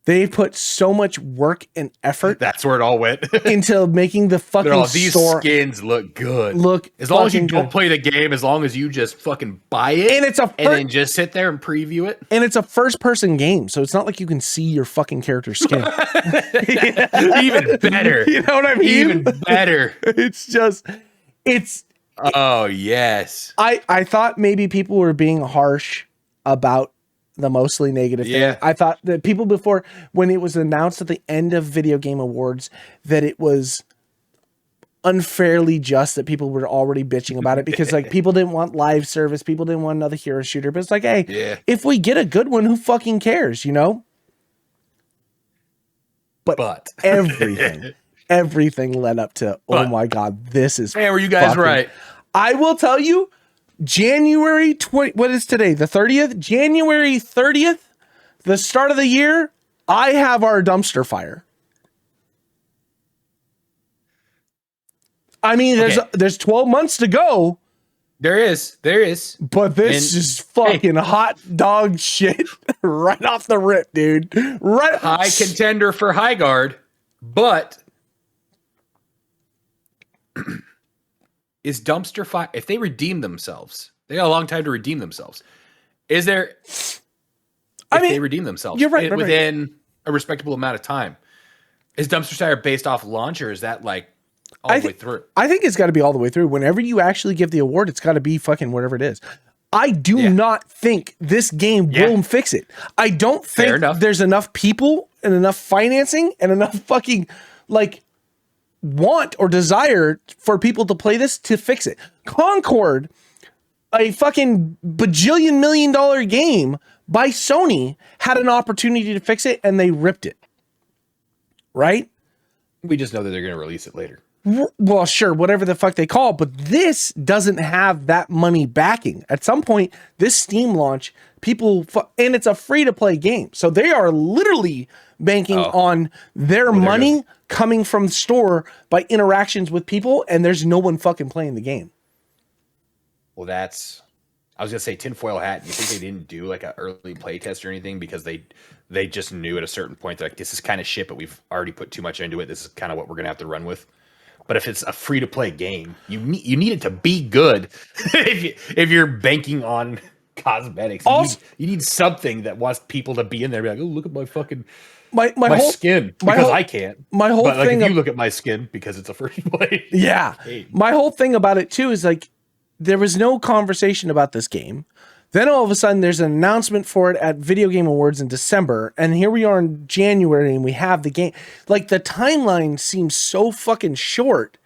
They put so much work and effort. That's where it all went. Into making the fucking these store skins look good. As long as you don't play the game, as long as you just fucking buy it, and then just sit there and preview it. And it's a first-person game, so it's not like you can see your fucking character's skin. Even better. You know what I mean? Even better. Oh yes. I thought maybe people were being harsh about the mostly negative thing. I thought that people before, when it was announced at the end of Video Game Awards, that it was unfairly just that people were already bitching about it because like people didn't want live service, people didn't want another hero shooter. But it's like, hey, if we get a good one, who fucking cares, you know? But everything led up to, oh my God, this is. Man, were you guys right? I will tell you, January 20, what is today? The 30th? January 30th, the start of the year, I have our dumpster fire. I mean, there's 12 months to go. There is. But this is fucking hot dog shit right off the rip, dude. Right. High contender for high guard, but is dumpster fire, if they redeem themselves, they got a long time to redeem themselves. Is there, they redeem themselves, you're right, within a respectable amount of time, is dumpster fire based off launch, or is that like all the way through? I think it's got to be all the way through. Whenever you actually give the award, it's got to be fucking whatever it is. I do not think this game will fix it. I don't think there's enough people and enough financing and enough fucking like want or desire for people to play this to fix it. Concord, a fucking bajillion $1 million game by Sony, had an opportunity to fix it and they ripped it. Right? We just know that they're going to release it later. Well, sure, whatever the fuck they call it, but this doesn't have that money backing. At some point, this Steam launch, and it's a free-to-play game, so they are literally banking on their money coming from the store by interactions with people, and there's no one fucking playing the game. Well, I was gonna say tinfoil hat. You think they didn't do like an early play test or anything because they just knew at a certain point they're like, this is kind of shit, but we've already put too much into it. This is kind of what we're gonna have to run with. But if it's a free to play game, you need it to be good. if you're banking on cosmetics, you need something that wants people to be in there. Be like, oh, look at my fucking my skin because I can't. My whole thing. If you look at my skin because it's a free to play. Yeah, my whole thing about it too is like there was no conversation about this game. Then all of a sudden there's an announcement for it at Video Game Awards in December. And here we are in January and we have the game. Like the timeline seems so fucking short.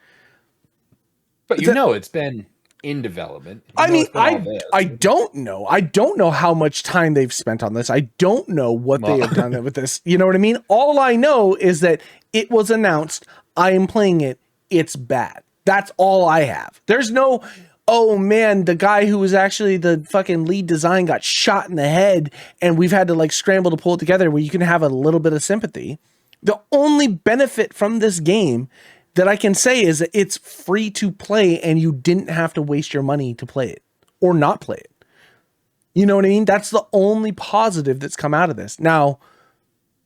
But it's been in development. I mean, I don't know. I don't know how much time they've spent on this. I don't know what they have done with this. You know what I mean? All I know is that it was announced. I am playing it. It's bad. That's all I have. There's no... oh man, the guy who was actually the fucking lead design got shot in the head and we've had to like scramble to pull it together where you can have a little bit of sympathy. The only benefit from this game that I can say is that it's free to play and you didn't have to waste your money to play it or not play it. You know what I mean? That's the only positive that's come out of this. Now,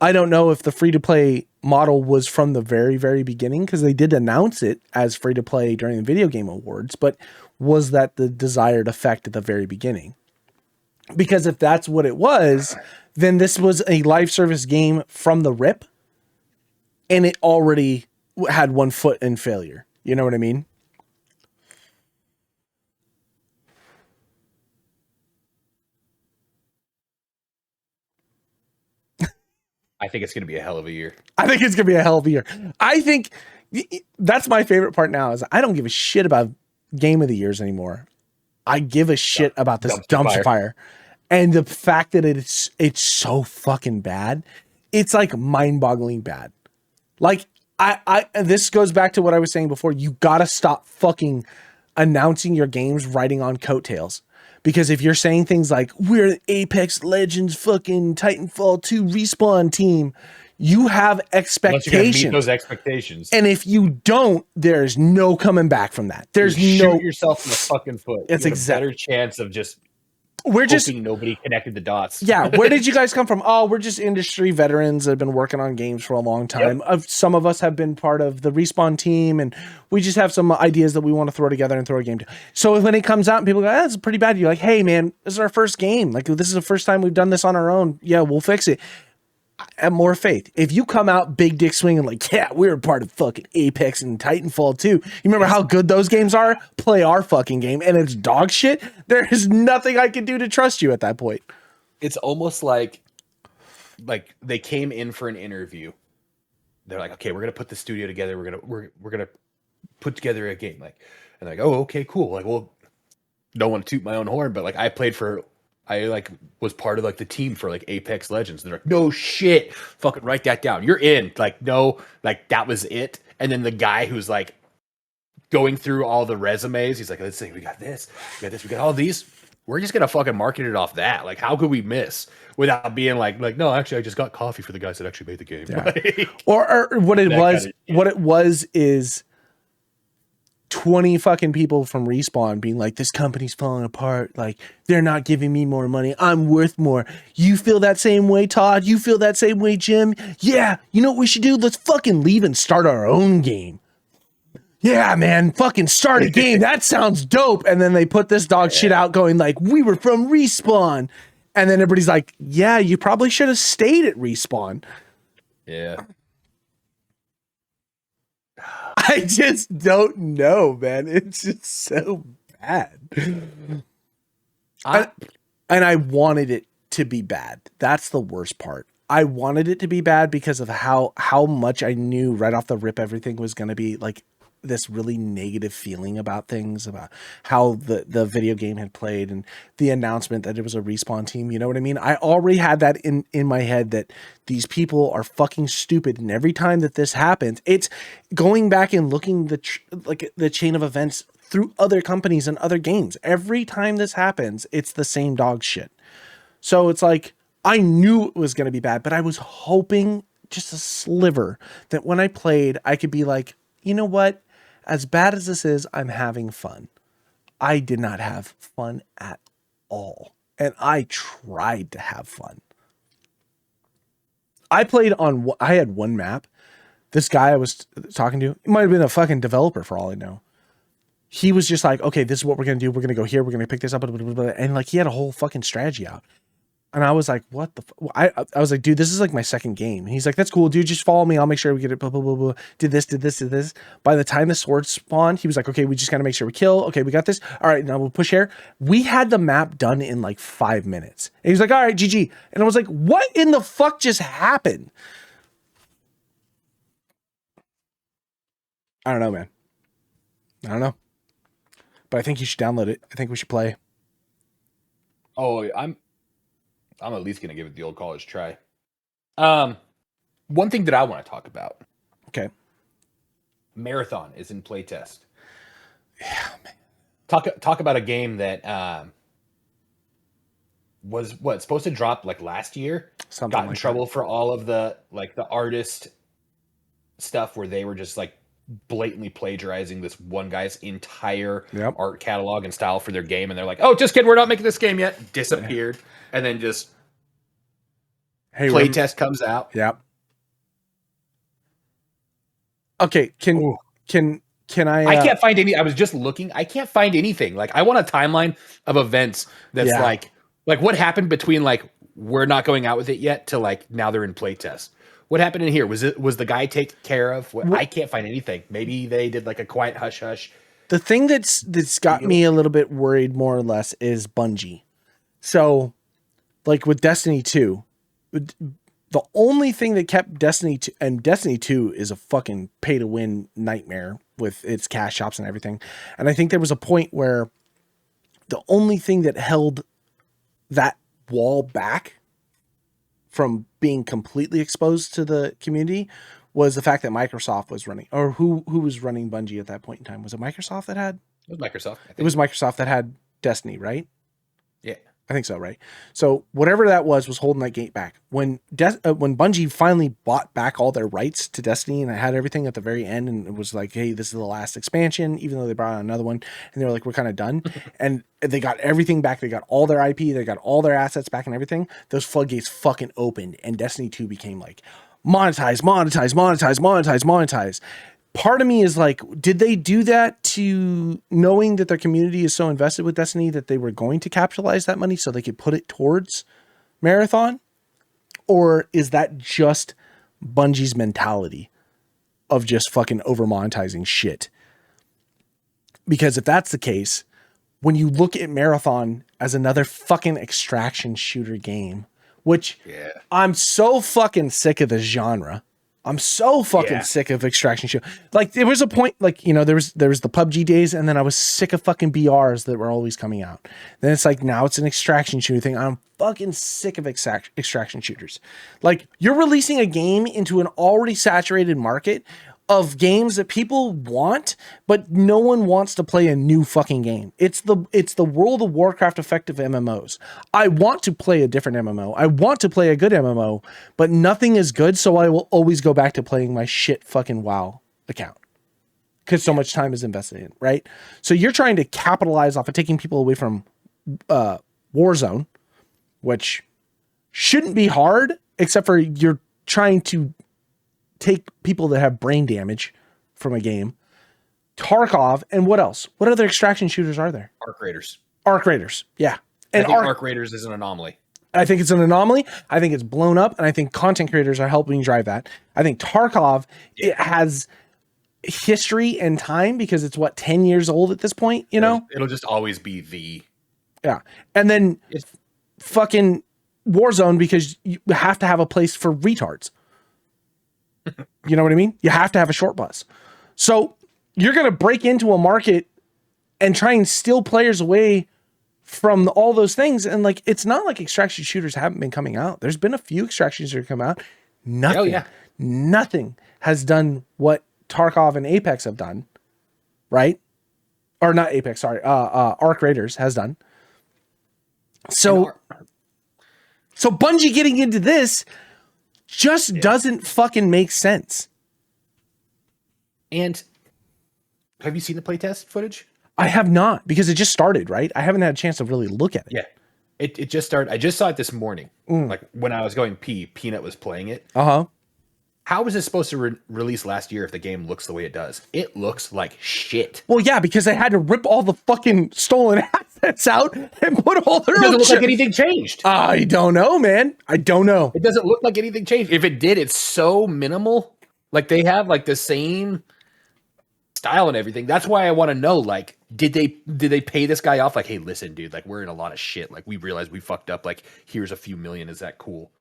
I don't know if the free to play model was from the very, very beginning because they did announce it as free to play during the Video Game Awards, but was that the desired effect at the very beginning? Because if that's what it was, then this was a live service game from the rip, and it already had one foot in failure. You know what I mean? I think it's going to be a hell of a year. I think it's going to be a hell of a year. I think that's my favorite part now is I don't give a shit about game of the years anymore. I give a shit about this dumpster fire. And the fact that it's so fucking bad, it's like mind-boggling bad. Like this goes back to what I was saying before. You gotta stop fucking announcing your games riding on coattails. Because if you're saying things like we're an Apex Legends fucking Titanfall 2 respawn team, you have expectations. Meet those expectations. And if you don't, there's no coming back from that. There's shoot yourself in the fucking foot. It's a better chance of just nobody connected the dots. Yeah, where did you guys come from? Oh, we're just industry veterans that have been working on games for a long time. Yep. Some of us have been part of the Respawn team, and we just have some ideas that we want to throw together and throw a game to. So when it comes out and people go, that's pretty bad, you're like, hey man, this is our first game. Like, this is the first time we've done this on our own. Yeah, we'll fix it. I have more faith. If you come out big dick swinging like, yeah, we're part of fucking Apex and Titanfall 2. You remember how good those games are? Play our fucking game and it's dog shit. There is nothing I can do to trust you at that point. It's almost like they came in for an interview. They're like, okay, we're gonna put the studio together. We're gonna put together a game. Like, and like, oh, okay, cool. Like, well, don't want to toot my own horn, but like I was part of like the team for like Apex Legends. They're like, no shit, fucking write that down. You're in. Like, no, like that was it. And then the guy who's like going through all the resumes, he's like, let's see, we got this, we got all these. We're just gonna fucking market it off that. Like, how could we miss without being like, no, actually, I just got coffee for the guys that actually made the game. Yeah. Like, or what it was is 20 fucking people from Respawn being like, this company's falling apart. Like, they're not giving me more money. I'm worth more. You feel that same way, Todd? You feel that same way, Jim? Yeah. You know what we should do? Let's fucking leave and start our own game. Yeah, man, fucking start a game. That sounds dope. And then they put this dog shit out going like, we were from Respawn. And then everybody's like, yeah, you probably should have stayed at Respawn. Yeah. I just don't know, man. It's just so bad. And I wanted it to be bad. That's the worst part. I wanted it to be bad because of how much I knew right off the rip everything was going to be like this really negative feeling about things, about how the video game had played and the announcement that it was a Respawn team. You know what I mean? I already had that in my head that these people are fucking stupid. And every time that this happens, it's going back and looking the chain of events through other companies and other games. Every time this happens, it's the same dog shit. So it's like, I knew it was going to be bad, but I was hoping just a sliver that when I played, I could be like, you know what? As bad as this is, I'm having fun. I did not have fun at all. And I tried to have fun. I had one map. This guy I was talking to, it might have been a fucking developer for all I know. He was just like, okay, this is what we're going to do. We're going to go here. We're going to pick this up. And like, he had a whole fucking strategy out. And I was like, what the I was like, dude, this is like my second game. And he's like, that's cool, dude. Just follow me. I'll make sure we get it. Blah, blah, blah, blah. Did this. By the time the sword spawned, he was like, okay, we just got to make sure we kill. Okay, we got this. All right, now we'll push here. We had the map done in like 5 minutes. And he's like, all right, GG. And I was like, what in the fuck just happened? I don't know, man. I don't know. But I think you should download it. I think we should play. Oh, I'm at least going to give it the old college try. One thing that I want to talk about. Okay. Marathon is in playtest. Yeah, man. Talk about a game that was supposed to drop like last year. Something got in like trouble that. For all of the artist stuff where they were just like blatantly plagiarizing this one guy's entire art catalog and style for their game, and they're like, oh, just kidding, we're not making this game yet. Disappeared. And then just playtest comes out. Yep. Okay, can I I can't find any. I was just looking. I can't find anything. Like, I want a timeline of events that's like Like, what happened between like we're not going out with it yet to like now they're in playtest? What happened in here? Was the guy taken care of? I can't find anything. Maybe they did like a quiet hush hush. The thing that's got me a little bit worried, more or less, is Bungie. So, like with Destiny 2, the only thing that kept Destiny 2, and Destiny 2 is a fucking pay to win nightmare with its cash shops and everything. And I think there was a point where the only thing that held that wall back from being completely exposed to the community was the fact that Microsoft was running, or who was running Bungie at that point in time? Was it Microsoft that had? It was Microsoft. It was Microsoft that had Destiny, right? Yeah, I think so, right? So whatever that was holding that gate back. When Bungie finally bought back all their rights to Destiny and it had everything at the very end, and it was like, hey, this is the last expansion, even though they brought out another one, and they were like, we're kind of done. And they got everything back. They got all their IP, they got all their assets back and everything. Those floodgates fucking opened, and Destiny 2 became like monetize. Part of me is like, did they do that to knowing that their community is so invested with Destiny that they were going to capitalize that money so they could put it towards Marathon? Or is that just Bungie's mentality of just fucking over monetizing shit? Because if that's the case, when you look at Marathon as another fucking extraction shooter game, which I'm so fucking sick of this genre. I'm so fucking sick of extraction shooter. Like there was a point, like, you know, there was the PUBG days, and then I was sick of fucking BRs that were always coming out. Then it's like, now it's an extraction shooter thing. I'm fucking sick of extraction shooters. Like, you're releasing a game into an already saturated market of games that people want, but no one wants to play a new fucking game. It's the World of Warcraft effect of MMOs. I want to play a different MMO. I want to play a good MMO, but nothing is good, so I will always go back to playing my shit fucking WoW account. Because so much time is invested in, right? So you're trying to capitalize off of taking people away from Warzone, which shouldn't be hard, except for you're trying to take people that have brain damage from a game. Tarkov, and what else? What other extraction shooters are there? Arc Raiders, yeah. And Arc Raiders is an anomaly. I think it's an anomaly. I think it's blown up, and I think content creators are helping drive that. I think Tarkov, it has history and time because it's 10 years old at this point, you know? It'll just always be the... Yeah. And then fucking Warzone, because you have to have a place for retards. You know what I mean? You have to have a short bus. So you're going to break into a market and try and steal players away from all those things. And like, it's not like extraction shooters haven't been coming out. There's been a few extraction shooters come out. Nothing has done what Tarkov and Apex have done, right? Or not Apex, sorry. Arc Raiders has done. So Bungie getting into this just doesn't fucking make sense. And have you seen the playtest footage? I have not, because it just started, right? I haven't had a chance to really look at it. Yeah. It just started. I just saw it this morning. Like when I was going pee, Peanut was playing it. Uh-huh. How was it supposed to release last year if the game looks the way it does? It looks like shit. Well, yeah, because they had to rip all the fucking stolen assets out and put all their It doesn't look like anything changed. I don't know, man. I don't know. It doesn't look like anything changed. If it did, it's so minimal. Like they have like the same style and everything. That's why I want to know, like, did they pay this guy off? Like, hey, listen, dude, like we're in a lot of shit. Like we realized we fucked up. Like here's a few million. Is that cool?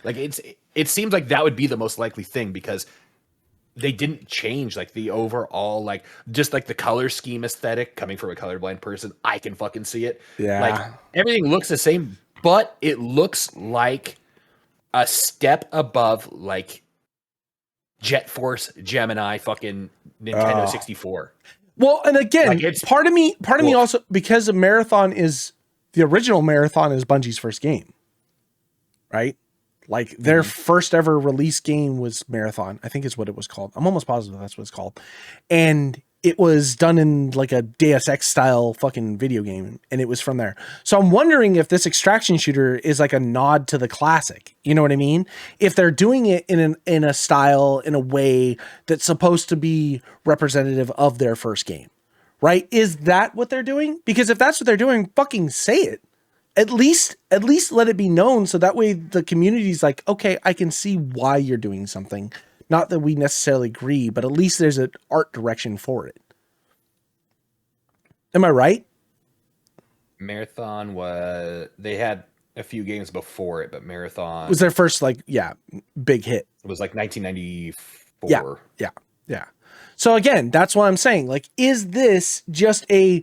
Like it seems like that would be the most likely thing because they didn't change like the overall, like just like the color scheme aesthetic coming from a colorblind person. I can fucking see it. Yeah. Like everything looks the same, but it looks like a step above like Jet Force Gemini fucking Nintendo 64. Well, and again, like part of me also, because the original Marathon is Bungie's first game, right? Like their first ever release game was Marathon. I think is what it was called. I'm almost positive that's what it's called. And it was done in like a Deus Ex style fucking video game. And it was from there. So I'm wondering if this extraction shooter is like a nod to the classic. You know what I mean? If they're doing it in a style, in a way that's supposed to be representative of their first game, right? Is that what they're doing? Because if that's what they're doing, fucking say it. at least let it be known so that way the community's like, okay, I can see why you're doing something. Not that we necessarily agree, but at least there's an art direction for it. Am I right? Marathon they had a few games before it, but Marathon Was their first big hit. It was like 1994. Yeah. So again, that's what I'm saying. Like, is this just a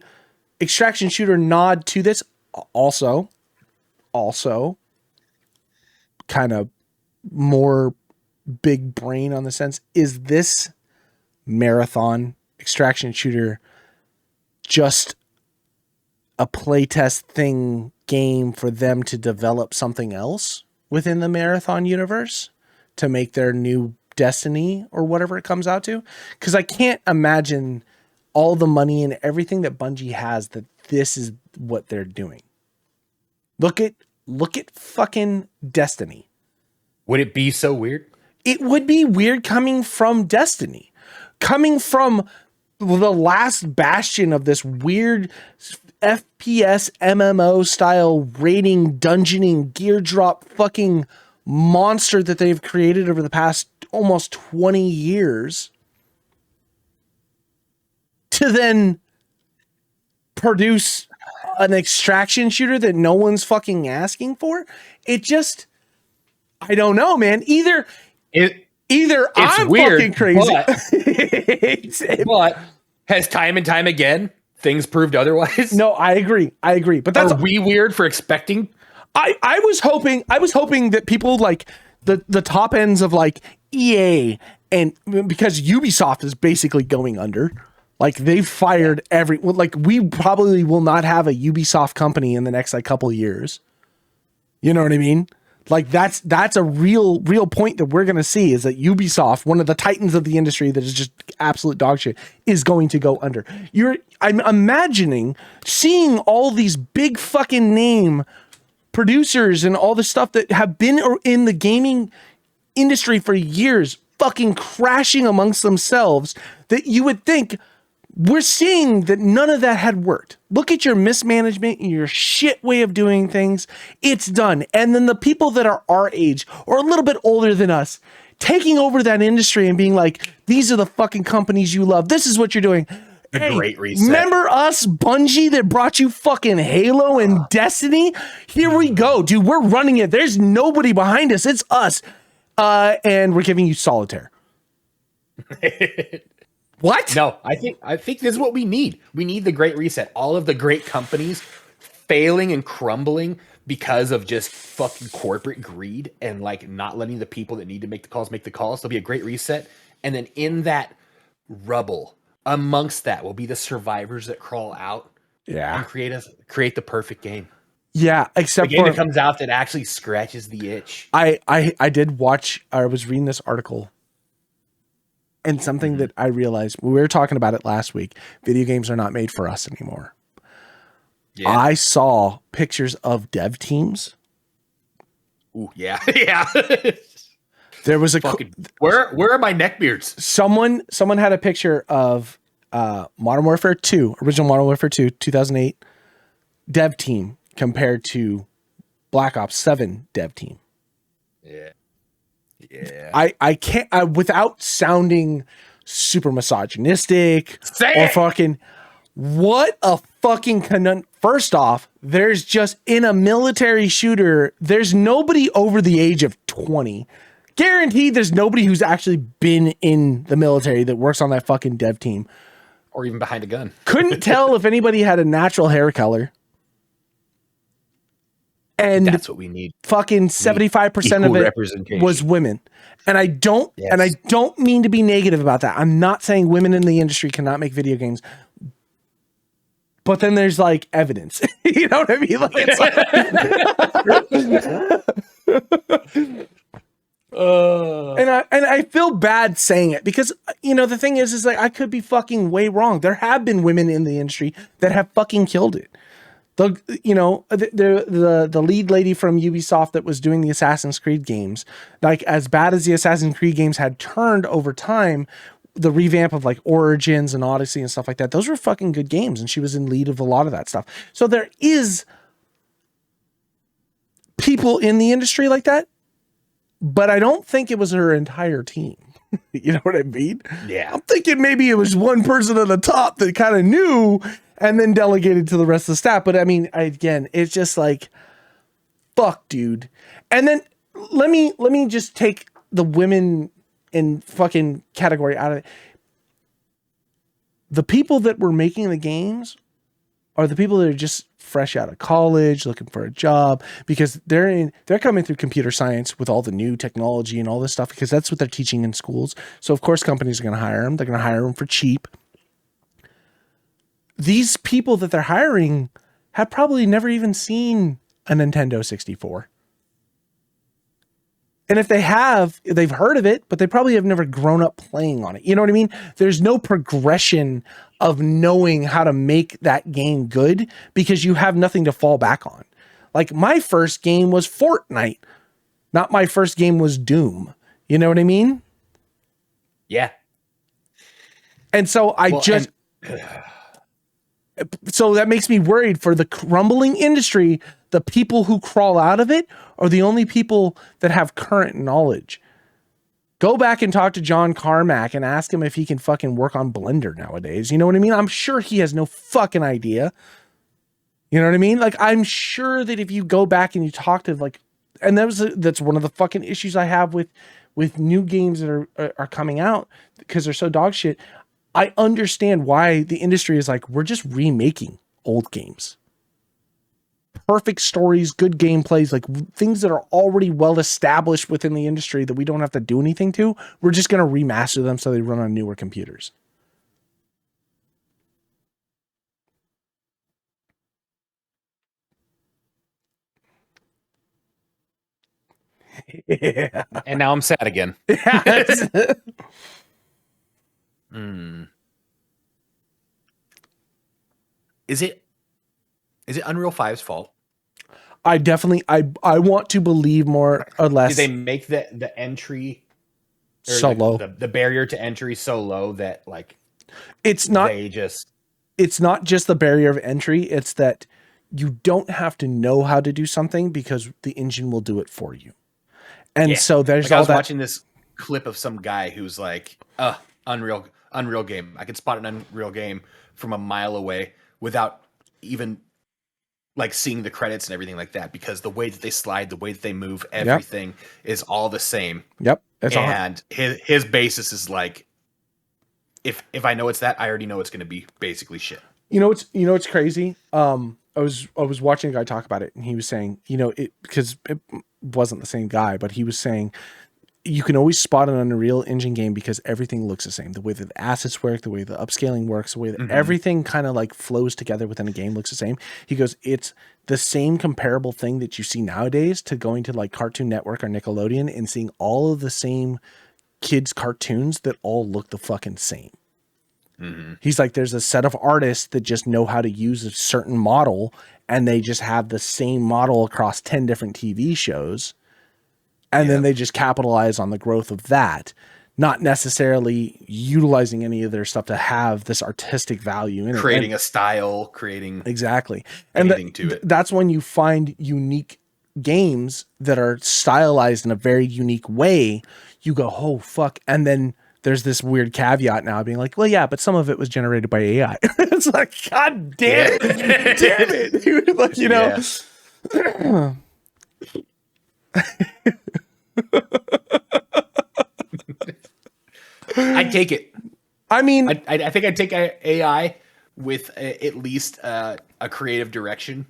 extraction shooter nod to this? Also, kind of more big brain on the sense, is this Marathon extraction shooter just a playtest thing game for them to develop something else within the Marathon universe to make their new Destiny or whatever it comes out to? Because I can't imagine all the money and everything that Bungie has that this is what they're doing. Look at fucking Destiny. Would it be so weird? It would be weird coming from Destiny, coming from the last bastion of this weird FPS MMO style raiding, dungeoning, gear drop fucking monster that they've created over the past almost 20 years to then produce an extraction shooter that no one's fucking asking for. It just, I don't know, man. Either I'm weird, fucking crazy. But has time and time again things proved otherwise? No, I agree. But that's Are we weird for expecting? I was hoping that people like the top ends of like EA, and because Ubisoft is basically going under, like they've fired we probably will not have a Ubisoft company in the next couple of years. You know what I mean? Like that's a real point that we're going to see, is that Ubisoft, one of the titans of the industry that is just absolute dog shit, is going to go under. I'm imagining seeing all these big fucking name producers and all the stuff that have been in the gaming industry for years fucking crashing amongst themselves, that you would think we're seeing that none of that had worked. Look at your mismanagement and your shit way of doing things. It's done. And then the people that are our age or a little bit older than us taking over that industry and being like, these are the fucking companies you love. This is what you're doing. Hey, great reset. Remember us, Bungie, that brought you fucking Halo and Destiny? Here we go, dude. We're running it. There's nobody behind us. It's us. And we're giving you Solitaire. What? No, I think this is what we need. We need the great reset. All of the great companies failing and crumbling because of just fucking corporate greed and like not letting the people that need to make the calls. There'll be a great reset. And then in that rubble, amongst that will be the survivors that crawl out. Yeah. And create the perfect game. Yeah, except the game that comes out that actually scratches the itch. I did watch, I was reading this article, and something that I realized, we were talking about it last week, video games are not made for us anymore. Yeah. I saw pictures of dev teams. Ooh, yeah. Yeah. There was where are my neckbeards? Someone had a picture of Modern Warfare 2, original Modern Warfare 2, 2008 dev team compared to Black Ops 7 dev team. Yeah. Yeah. I can't, without sounding super misogynistic or fucking, what a fucking first off, there's just, in a military shooter, there's nobody over the age of 20. Guaranteed there's nobody who's actually been in the military that works on that fucking dev team. Or even behind a gun. Couldn't tell if anybody had a natural hair color. And that's what we need. Fucking 75% of it was women. And I don't mean to be negative about that. I'm not saying women in the industry cannot make video games. But then there's like evidence. You know what I mean? Like it's and I feel bad saying it because, you know, the thing is like I could be fucking way wrong. There have been women in the industry that have fucking killed it. The lead lady from Ubisoft that was doing the Assassin's Creed games, like as bad as the Assassin's Creed games had turned over time, the revamp of like Origins and Odyssey and stuff like that, those were fucking good games, and she was in lead of a lot of that stuff. So there is people in the industry like that, but I don't think it was her entire team. You know what I mean? Yeah. I'm thinking maybe it was one person at the top that kind of knew and then delegated to the rest of the staff. But I mean, again, it's just like, fuck, dude. And then let me just take the women in fucking category out of it. The people that were making the games are the people that are just fresh out of college, looking for a job, because they're coming through computer science with all the new technology and all this stuff, because that's what they're teaching in schools. So of course companies are going to hire them. They're going to hire them for cheap. These people that they're hiring have probably never even seen a Nintendo 64. And if they have, they've heard of it, but they probably have never grown up playing on it. You know what I mean? There's no progression of knowing how to make that game good because you have nothing to fall back on. Like my first game was Fortnite. Not my first game was Doom. You know what I mean? Yeah. And so so that makes me worried for the crumbling industry. The people who crawl out of it are the only people that have current knowledge. Go back and talk to John Carmack and ask him if he can fucking work on Blender nowadays. You know what I mean? I'm sure he has no fucking idea. You know what I mean? Like, I'm sure that if you go back and you talk to like, and that's one of the fucking issues I have with new games that are coming out because they're so dog shit. I understand why the industry is like, we're just remaking old games. Perfect stories, good gameplays, like things that are already well established within the industry that we don't have to do anything to. We're just going to remaster them so they run on newer computers. Yeah. And now I'm sad again. Is it Unreal 5's fault? I definitely I want to believe more or less. Did they make the entry so low? The barrier to entry so low that like it's not just the barrier of entry, it's that you don't have to know how to do something because the engine will do it for you. And so there's I was watching this clip of some guy who's like, Unreal game. I could spot an Unreal game from a mile away without even like seeing the credits and everything like that, because the way that they slide, the way that they move, everything is all the same. Yep. And his basis is like, if I know it's that, I already know it's going to be basically shit. You know what's crazy? I was watching a guy talk about it, and he was saying, because it wasn't the same guy, but he was saying you can always spot an Unreal Engine game because everything looks the same. The way that the assets work, the way the upscaling works, the way that everything kind of like flows together within a game looks the same. He goes, it's the same comparable thing that you see nowadays to going to like Cartoon Network or Nickelodeon and seeing all of the same kids' cartoons that all look the fucking same. He's like, there's a set of artists that just know how to use a certain model, and they just have the same model across 10 different TV shows. And then they just capitalize on the growth of that, not necessarily utilizing any of their stuff to have this artistic value in it. Creating a style, creating exactly. And to it. That's when you find unique games that are stylized in a very unique way. You go, oh, fuck. And then there's this weird caveat now being like, well, yeah, but some of it was generated by AI. It's like, God damn it. Damn it. Dude. Like, I'd take it. I mean, I think I'd take AI with at least a creative direction.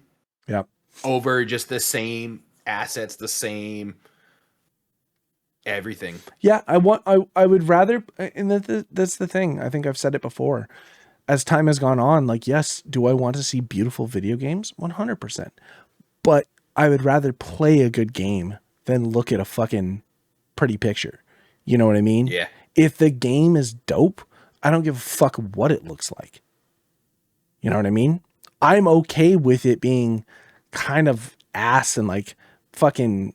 Yep. Over just the same assets, the same everything. Yeah, I would rather, and that's the thing. I think I've said it before. As time has gone on, like, yes, do I want to see beautiful video games? 100%. But I would rather play a good game than look at a fucking pretty picture. You know what I mean? Yeah. If the game is dope, I don't give a fuck what it looks like. You know what I mean? I'm okay with it being kind of ass and like fucking,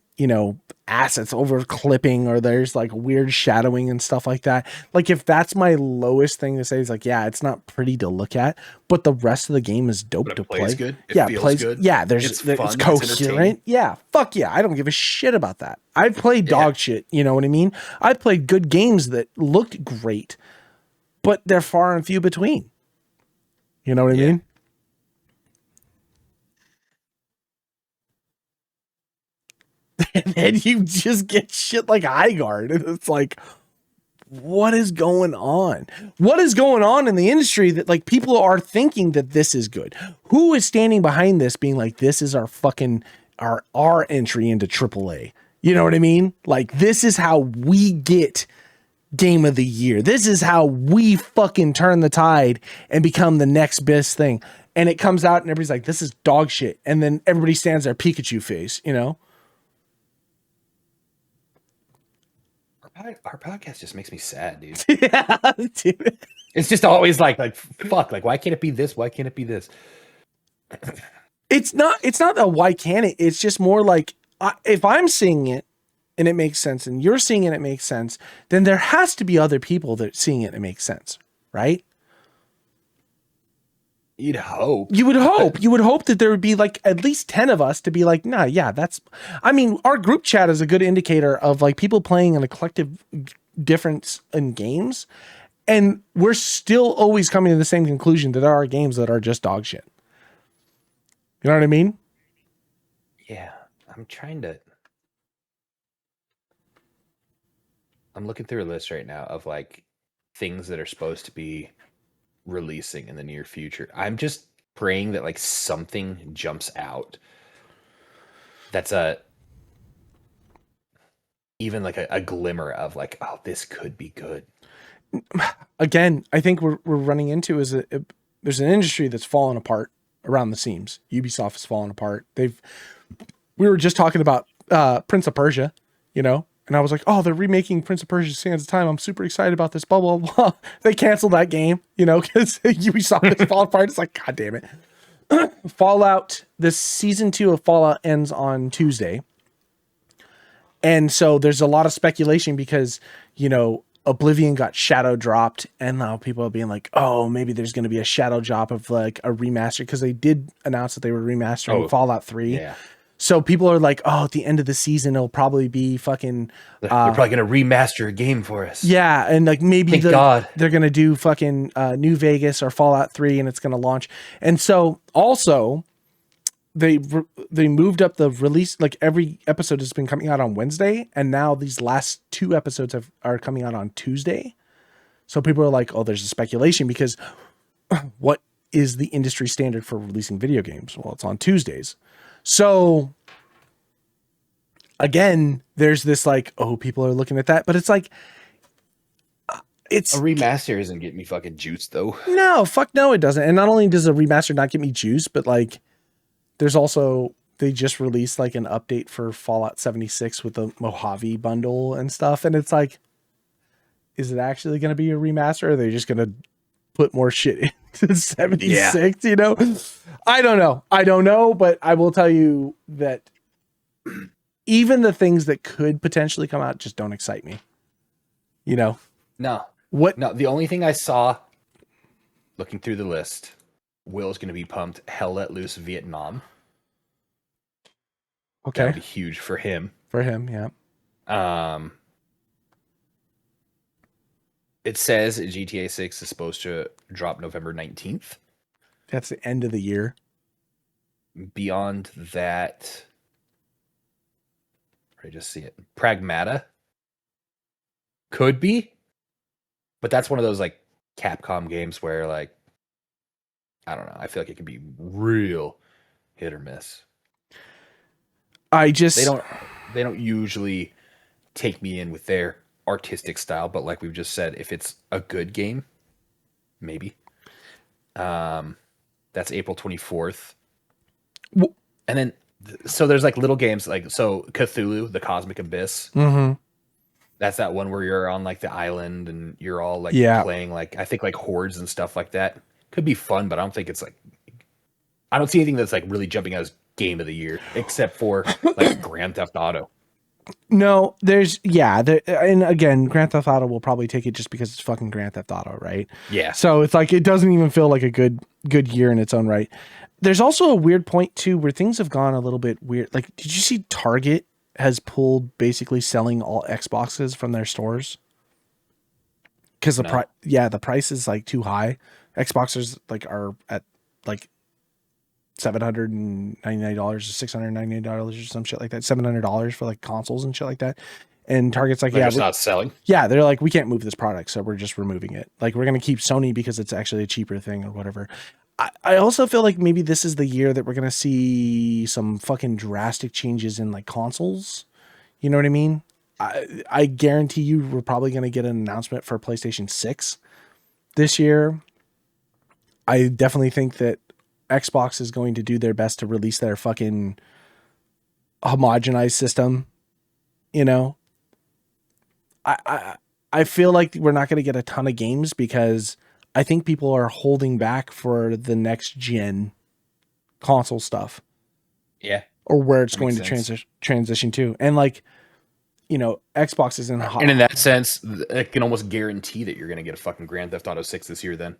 assets over clipping, or there's like weird shadowing and stuff like that. Like if that's my lowest thing to say, is like, yeah, it's not pretty to look at, but the rest of the game is dope But to it plays play. good. It Yeah, feels plays good. Yeah, It's fun. it's It's coherent. entertaining. Yeah, fuck yeah, I don't give a shit about that. I've played Yeah. dog shit, you know what I mean? I've played good games that looked great, but they're far and few between. You know what I Yeah. mean? And then you just get shit like High Guard. And it's like, what is going on? What is going on in the industry that like people are thinking that this is good? Who is standing behind this being like, this is our fucking our entry into AAA? You know what I mean? Like, this is how we get game of the year. This is how we fucking turn the tide and become the next best thing. And it comes out and everybody's like, this is dog shit. And then everybody stands their Pikachu face, you know? Our podcast just makes me sad, dude. Yeah, dude. It's just always like fuck. Like, why can't it be this? Why can't it be this? It's not a why can't it? It's just more like, if I'm seeing it and it makes sense and you're seeing it and it makes sense, then there has to be other people that are seeing it and it makes sense, right? You'd hope. You would hope that there would be like at least 10 of us to be like, nah, yeah, I mean, our group chat is a good indicator of like people playing in a collective difference in games. And we're still always coming to the same conclusion that there are games that are just dog shit. You know what I mean? Yeah. I'm looking through a list right now of like things that are supposed to be releasing in the near future. I'm just praying that like something jumps out that's even like a glimmer of like, oh, this could be good. Again, I think we're running into there's an industry that's fallen apart around the seams. Ubisoft has fallen apart. We were just talking about Prince of Persia, you know, and I was like, oh, they're remaking Prince of Persia Sands of Time. I'm super excited about this, blah, blah, blah. They canceled that game, you know, because Ubisoft has fallen apart. It's like, God damn it. Fallout, this season 2 of Fallout ends on Tuesday. And so there's a lot of speculation because, you know, Oblivion got shadow dropped, and now people are being like, oh, maybe there's going to be a shadow drop of like a remaster, because they did announce that they were remastering Fallout 3. Yeah. So people are like, oh, at the end of the season, it'll probably be fucking... They're probably going to remaster a game for us. Yeah, and like maybe God. They're going to do fucking New Vegas or Fallout 3, and it's going to launch. And so also... They moved up the release, like every episode has been coming out on Wednesday, and now these last 2 episodes are coming out on Tuesday. So people are like, oh, there's a speculation, because what is the industry standard for releasing video games? Well, it's on Tuesdays. So again, there's this like, oh, people are looking at that, but it's like, it's a remaster isn't getting me fucking juiced though. No, fuck no, it doesn't. And not only does a remaster not get me juiced, but like, there's also, they just released like an update for Fallout 76 with the Mojave bundle and stuff. And it's like, is it actually going to be a remaster? Or are they just going to put more shit into 76? You know, I don't know, but I will tell you that even the things that could potentially come out just don't excite me. You know? No. What? No, the only thing I saw looking through the list, Will's going to be pumped. Hell Let Loose Vietnam. Okay. That would be huge for him. For him, yeah. It says GTA 6 is supposed to drop November 19th. That's the end of the year. Beyond that, I just see it. Pragmata could be, but that's one of those like Capcom games where like, I don't know. I feel like it can be real hit or miss. They don't usually take me in with their artistic style, but like we've just said, if it's a good game, maybe. That's April 24th. And then so there's like little games like Cthulhu, the Cosmic Abyss. Mm-hmm. That's that one where you're on like the island and you're all like playing like I think like hordes and stuff like that. Could be fun, but I don't think it's like I don't see anything that's like really jumping out as game of the year, except for like Grand Theft Auto. No, and again, Grand Theft Auto will probably take it just because it's fucking Grand Theft Auto, right? Yeah. So it's like it doesn't even feel like a good year in its own right. There's also a weird point too where things have gone a little bit weird. Like, did you see Target has pulled basically selling all Xboxes from their stores? Because the price is like too high. Xboxes like are at like $799 or $699 or some shit like that. $700 for like consoles and shit like that. And Target's like, They're just not selling. yeah, they're like, we can't move this product, so we're just removing it. Like, we're gonna keep Sony because it's actually a cheaper thing or whatever. I also feel like maybe this is the year that we're gonna see some fucking drastic changes in like consoles. You know what I mean? I guarantee you we're probably gonna get an announcement for PlayStation 6 this year. I definitely think that Xbox is going to do their best to release their fucking homogenized system. You know, I feel like we're not going to get a ton of games because I think people are holding back for the next gen console stuff. Yeah. Or where it's going to transition to. And like, you know, Xbox is in hot. And in that sense, I can almost guarantee that you're going to get a fucking Grand Theft Auto 6 this year then.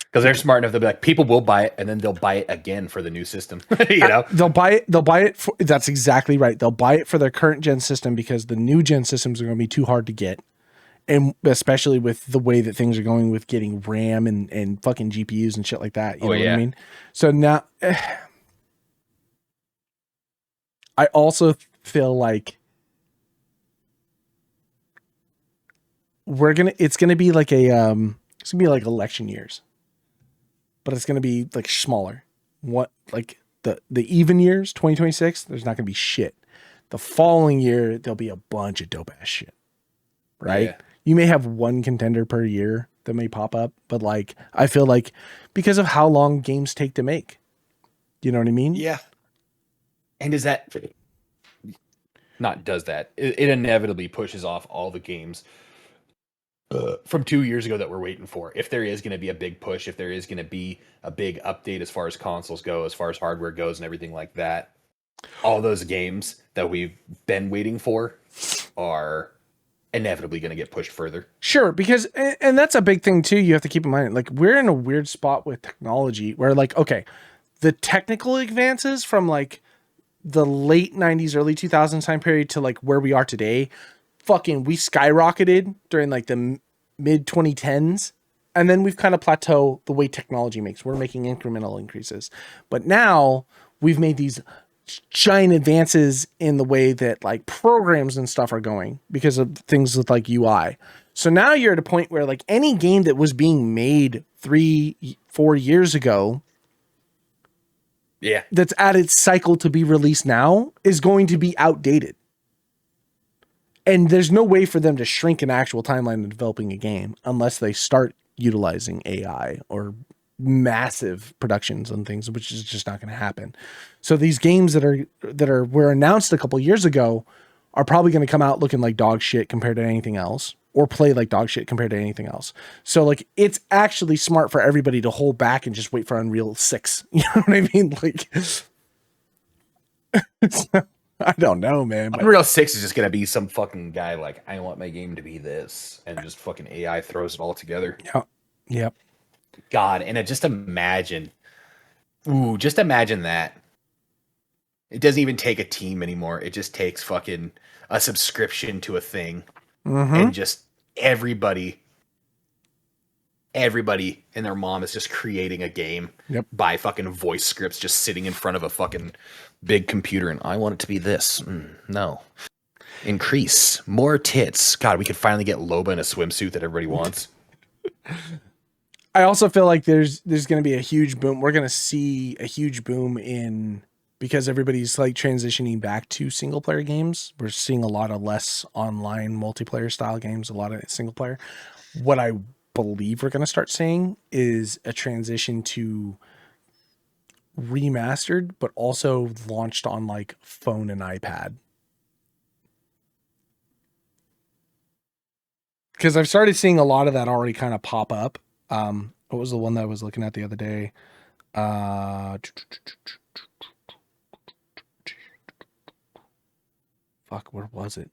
Because they're smart enough to be like, people will buy it, and then they'll buy it again for the new system. You know, they'll buy it. That's exactly right. They'll buy it for their current gen system because the new gen systems are going to be too hard to get, and especially with the way that things are going with getting RAM and fucking GPUs and shit like that. You know what I mean? So now, I also feel like it's gonna be like it's gonna be like election years. But it's going to be like smaller. What, like the even years, 2026, there's not going to be shit. The following year, there'll be a bunch of dope ass shit. Right? Yeah. You may have one contender per year that may pop up, but like I feel like because of how long games take to make. You know what I mean? Yeah. And does that it inevitably pushes off all the games from 2 years ago that we're waiting for. If there is going to be a big push, if there is going to be a big update as far as consoles go, as far as hardware goes and everything like that, all those games that we've been waiting for are inevitably going to get pushed further. Sure, because, and that's a big thing too, you have to keep in mind, like we're in a weird spot with technology where like, okay, the technical advances from like the late 90s, early 2000s time period to like where we are today, fucking we skyrocketed during like the mid 2010s, and then we've kind of plateaued the way technology makes. We're making incremental increases, but now we've made these giant advances in the way that like programs and stuff are going because of things with like UI. So now you're at a point where like any game that was being made 3-4 years ago, that's at its cycle to be released now, is going to be outdated. And there's no way for them to shrink an actual timeline of developing a game unless they start utilizing AI or massive productions and things, which is just not going to happen. So these games that were announced a couple years ago are probably going to come out looking like dog shit compared to anything else, or play like dog shit compared to anything else. So like it's actually smart for everybody to hold back and just wait for Unreal 6. You know what I mean? Like I don't know, man. Unreal 6 is just going to be some fucking guy like, I want my game to be this, and just fucking AI throws it all together. Yep. God, and just imagine that. It doesn't even take a team anymore. It just takes fucking a subscription to a thing. Mm-hmm. And just everybody and their mom is just creating a game by fucking voice scripts, just sitting in front of a fucking big computer. And I want it to be this. No. Increase. More tits. God, we could finally get Loba in a swimsuit that everybody wants. I also feel like there's going to be a huge boom. We're going to see a huge boom because everybody's like transitioning back to single player games. We're seeing a lot of less online multiplayer style games, a lot of single player. What I believe we're going to start seeing is a transition to remastered, but also launched on like phone and iPad. Because I've started seeing a lot of that already kind of pop up. What was the one that I was looking at the other day? Fuck, where was it?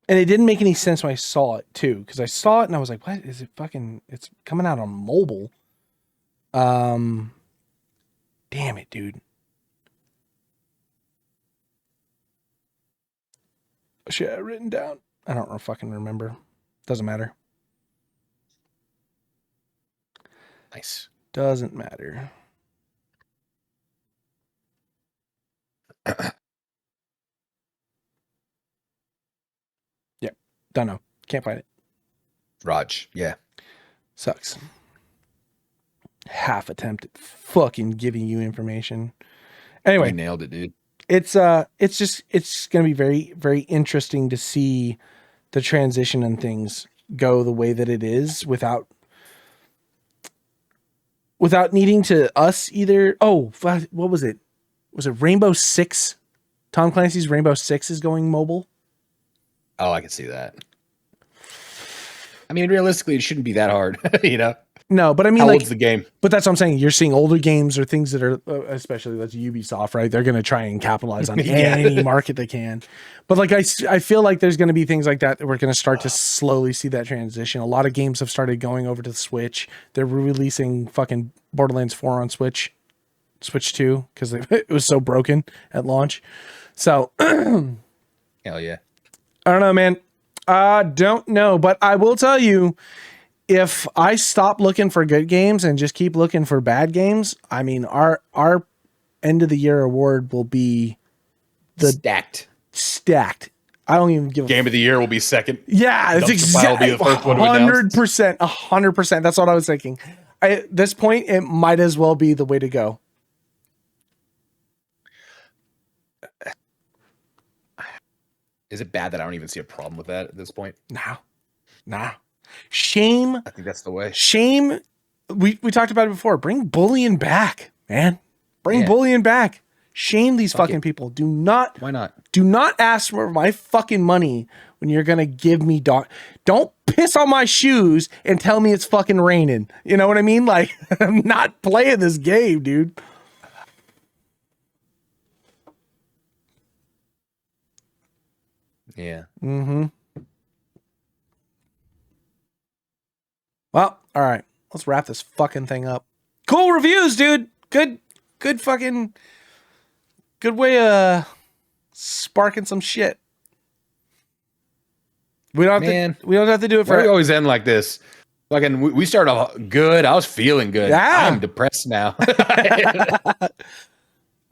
And it didn't make any sense when I saw it too, because I saw it and I was like, "What is it? Fucking, it's coming out on mobile." Damn it, dude. Shit, I had it written down. I don't fucking remember. Doesn't matter. Nice. Doesn't matter. Yep. Don't know. Can't find it. Raj. Yeah. Sucks. Half attempt at fucking giving you information. Anyway, You nailed it, dude. it's gonna be very, very interesting to see the transition and things go the way that it is without needing to us either. Oh, what was it? Was it Rainbow Six? Tom Clancy's Rainbow Six is going mobile. Oh, I can see that. I mean, realistically, it shouldn't be that hard, you know? No, but I mean, How like, old's the game? but that's what I'm saying. You're seeing older games or things that are, especially that's Ubisoft, right? They're going to try and capitalize on Yeah. any market they can. But like, I feel like there's going to be things like that we're going to start to slowly see that transition. A lot of games have started going over to the Switch. They're releasing fucking Borderlands 4 on Switch 2, because it was so broken at launch. So, Hell yeah. I don't know, man. I don't know, but I will tell you, if I stop looking for good games and just keep looking for bad games, I mean, our end of the year award will be stacked. I don't even give Game of the year will be second. Yeah, it's exactly the first one to announce. 100%. That's what I was thinking. At this point, it might as well be the way to go. Is it bad that I don't even see a problem with that at this point? Nah. Shame. I think that's the way. Shame. We talked about it before. Bring bullying back, man. Bring bullying back. Shame these fucking people. Do not. Why not? Do not ask for my fucking money when you're gonna give me Don't piss on my shoes and tell me it's fucking raining. You know what I mean? Like, I'm not playing this game, dude. Yeah. Mm-hmm. Well, all right. Let's wrap this fucking thing up. Cool reviews, dude. Good fucking good way of sparking some shit. We don't have to do it for We always end like this. Fucking we started off good. I was feeling good. Yeah. I'm depressed now. I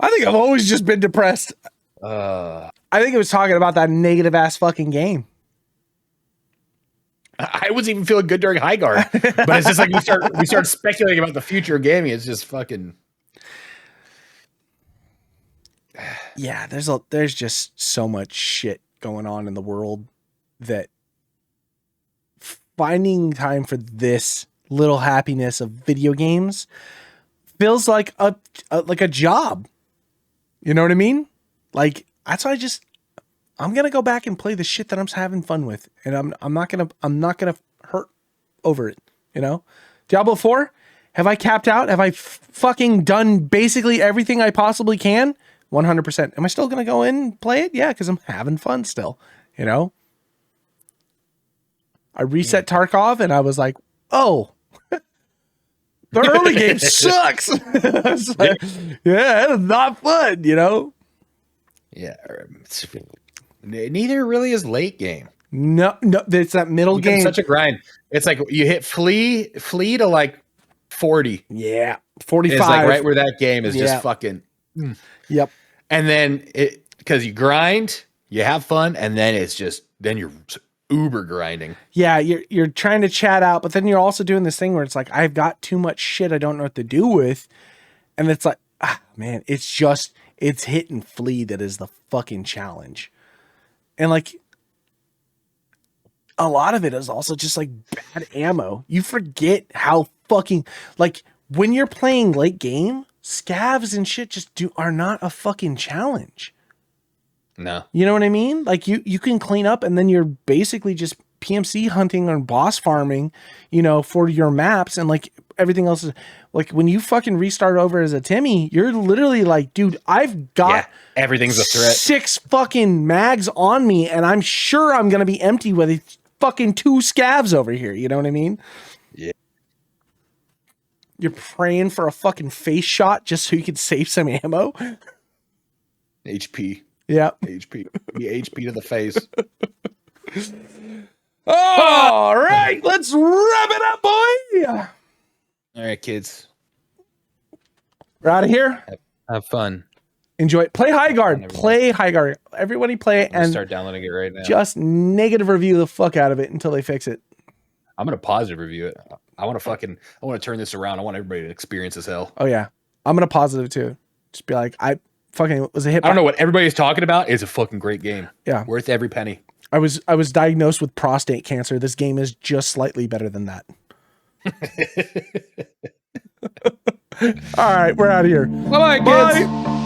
think I've always just been depressed. I think it was talking about that negative ass fucking game. I was even feeling good during High Guard, but it's just like we start speculating about the future of gaming. It's just fucking. Yeah, there's just so much shit going on in the world that finding time for this little happiness of video games feels like a job. You know what I mean? Like, that's why I'm gonna go back and play the shit that I'm having fun with, and I'm not gonna hurt over it. You know, Diablo 4. Have I capped out? Have I fucking done basically everything I possibly can? 100%. Am I still gonna go in and play it? Yeah, because I'm having fun still. You know, I reset Tarkov and I was like, oh. The early game sucks. I was like, yeah, it's not fun, you know? Yeah. Neither really is late game. No, it's that middle game. Such a grind. It's like you hit flee to like 40. Yeah. 45. It's like right where that game is just fucking. Yep. And then because you grind, you have fun, and then then you're uber grinding. Yeah, you're trying to chat out, but then you're also doing this thing where it's like, I've got too much shit I don't know what to do with. And it's like, man, it's hit and flee that is the fucking challenge. And like, a lot of it is also just like bad ammo. You forget how fucking, like, when you're playing late game, scavs and shit are not a fucking challenge. No. You know what I mean? Like, you can clean up and then you're basically just PMC hunting or boss farming, you know, for your maps. And like, everything else is like when you fucking restart over as a Timmy, you're literally like, dude, I've got everything's a threat. 6 fucking mags on me, and I'm sure I'm gonna be empty with fucking 2 scavs over here. You know what I mean? Yeah. You're praying for a fucking face shot just so you can save some ammo. HP. Yeah. HP. Be HP to the face. All right, let's wrap it up, boy. All right, kids. We're out of here. Have fun. Enjoy it. Play High Guard. Play High Guard. Everybody play it and start downloading it right now. Just negative review the fuck out of it until they fix it. I'm gonna positive review it. I want to turn this around. I want everybody to experience as hell. Oh yeah, I'm gonna positive too. Just be like, I fucking was a hit. I don't know what everybody's talking about. It's a fucking great game. Yeah, worth every penny. I was diagnosed with prostate cancer. This game is just slightly better than that. All right, we're out of here. Bye, kids.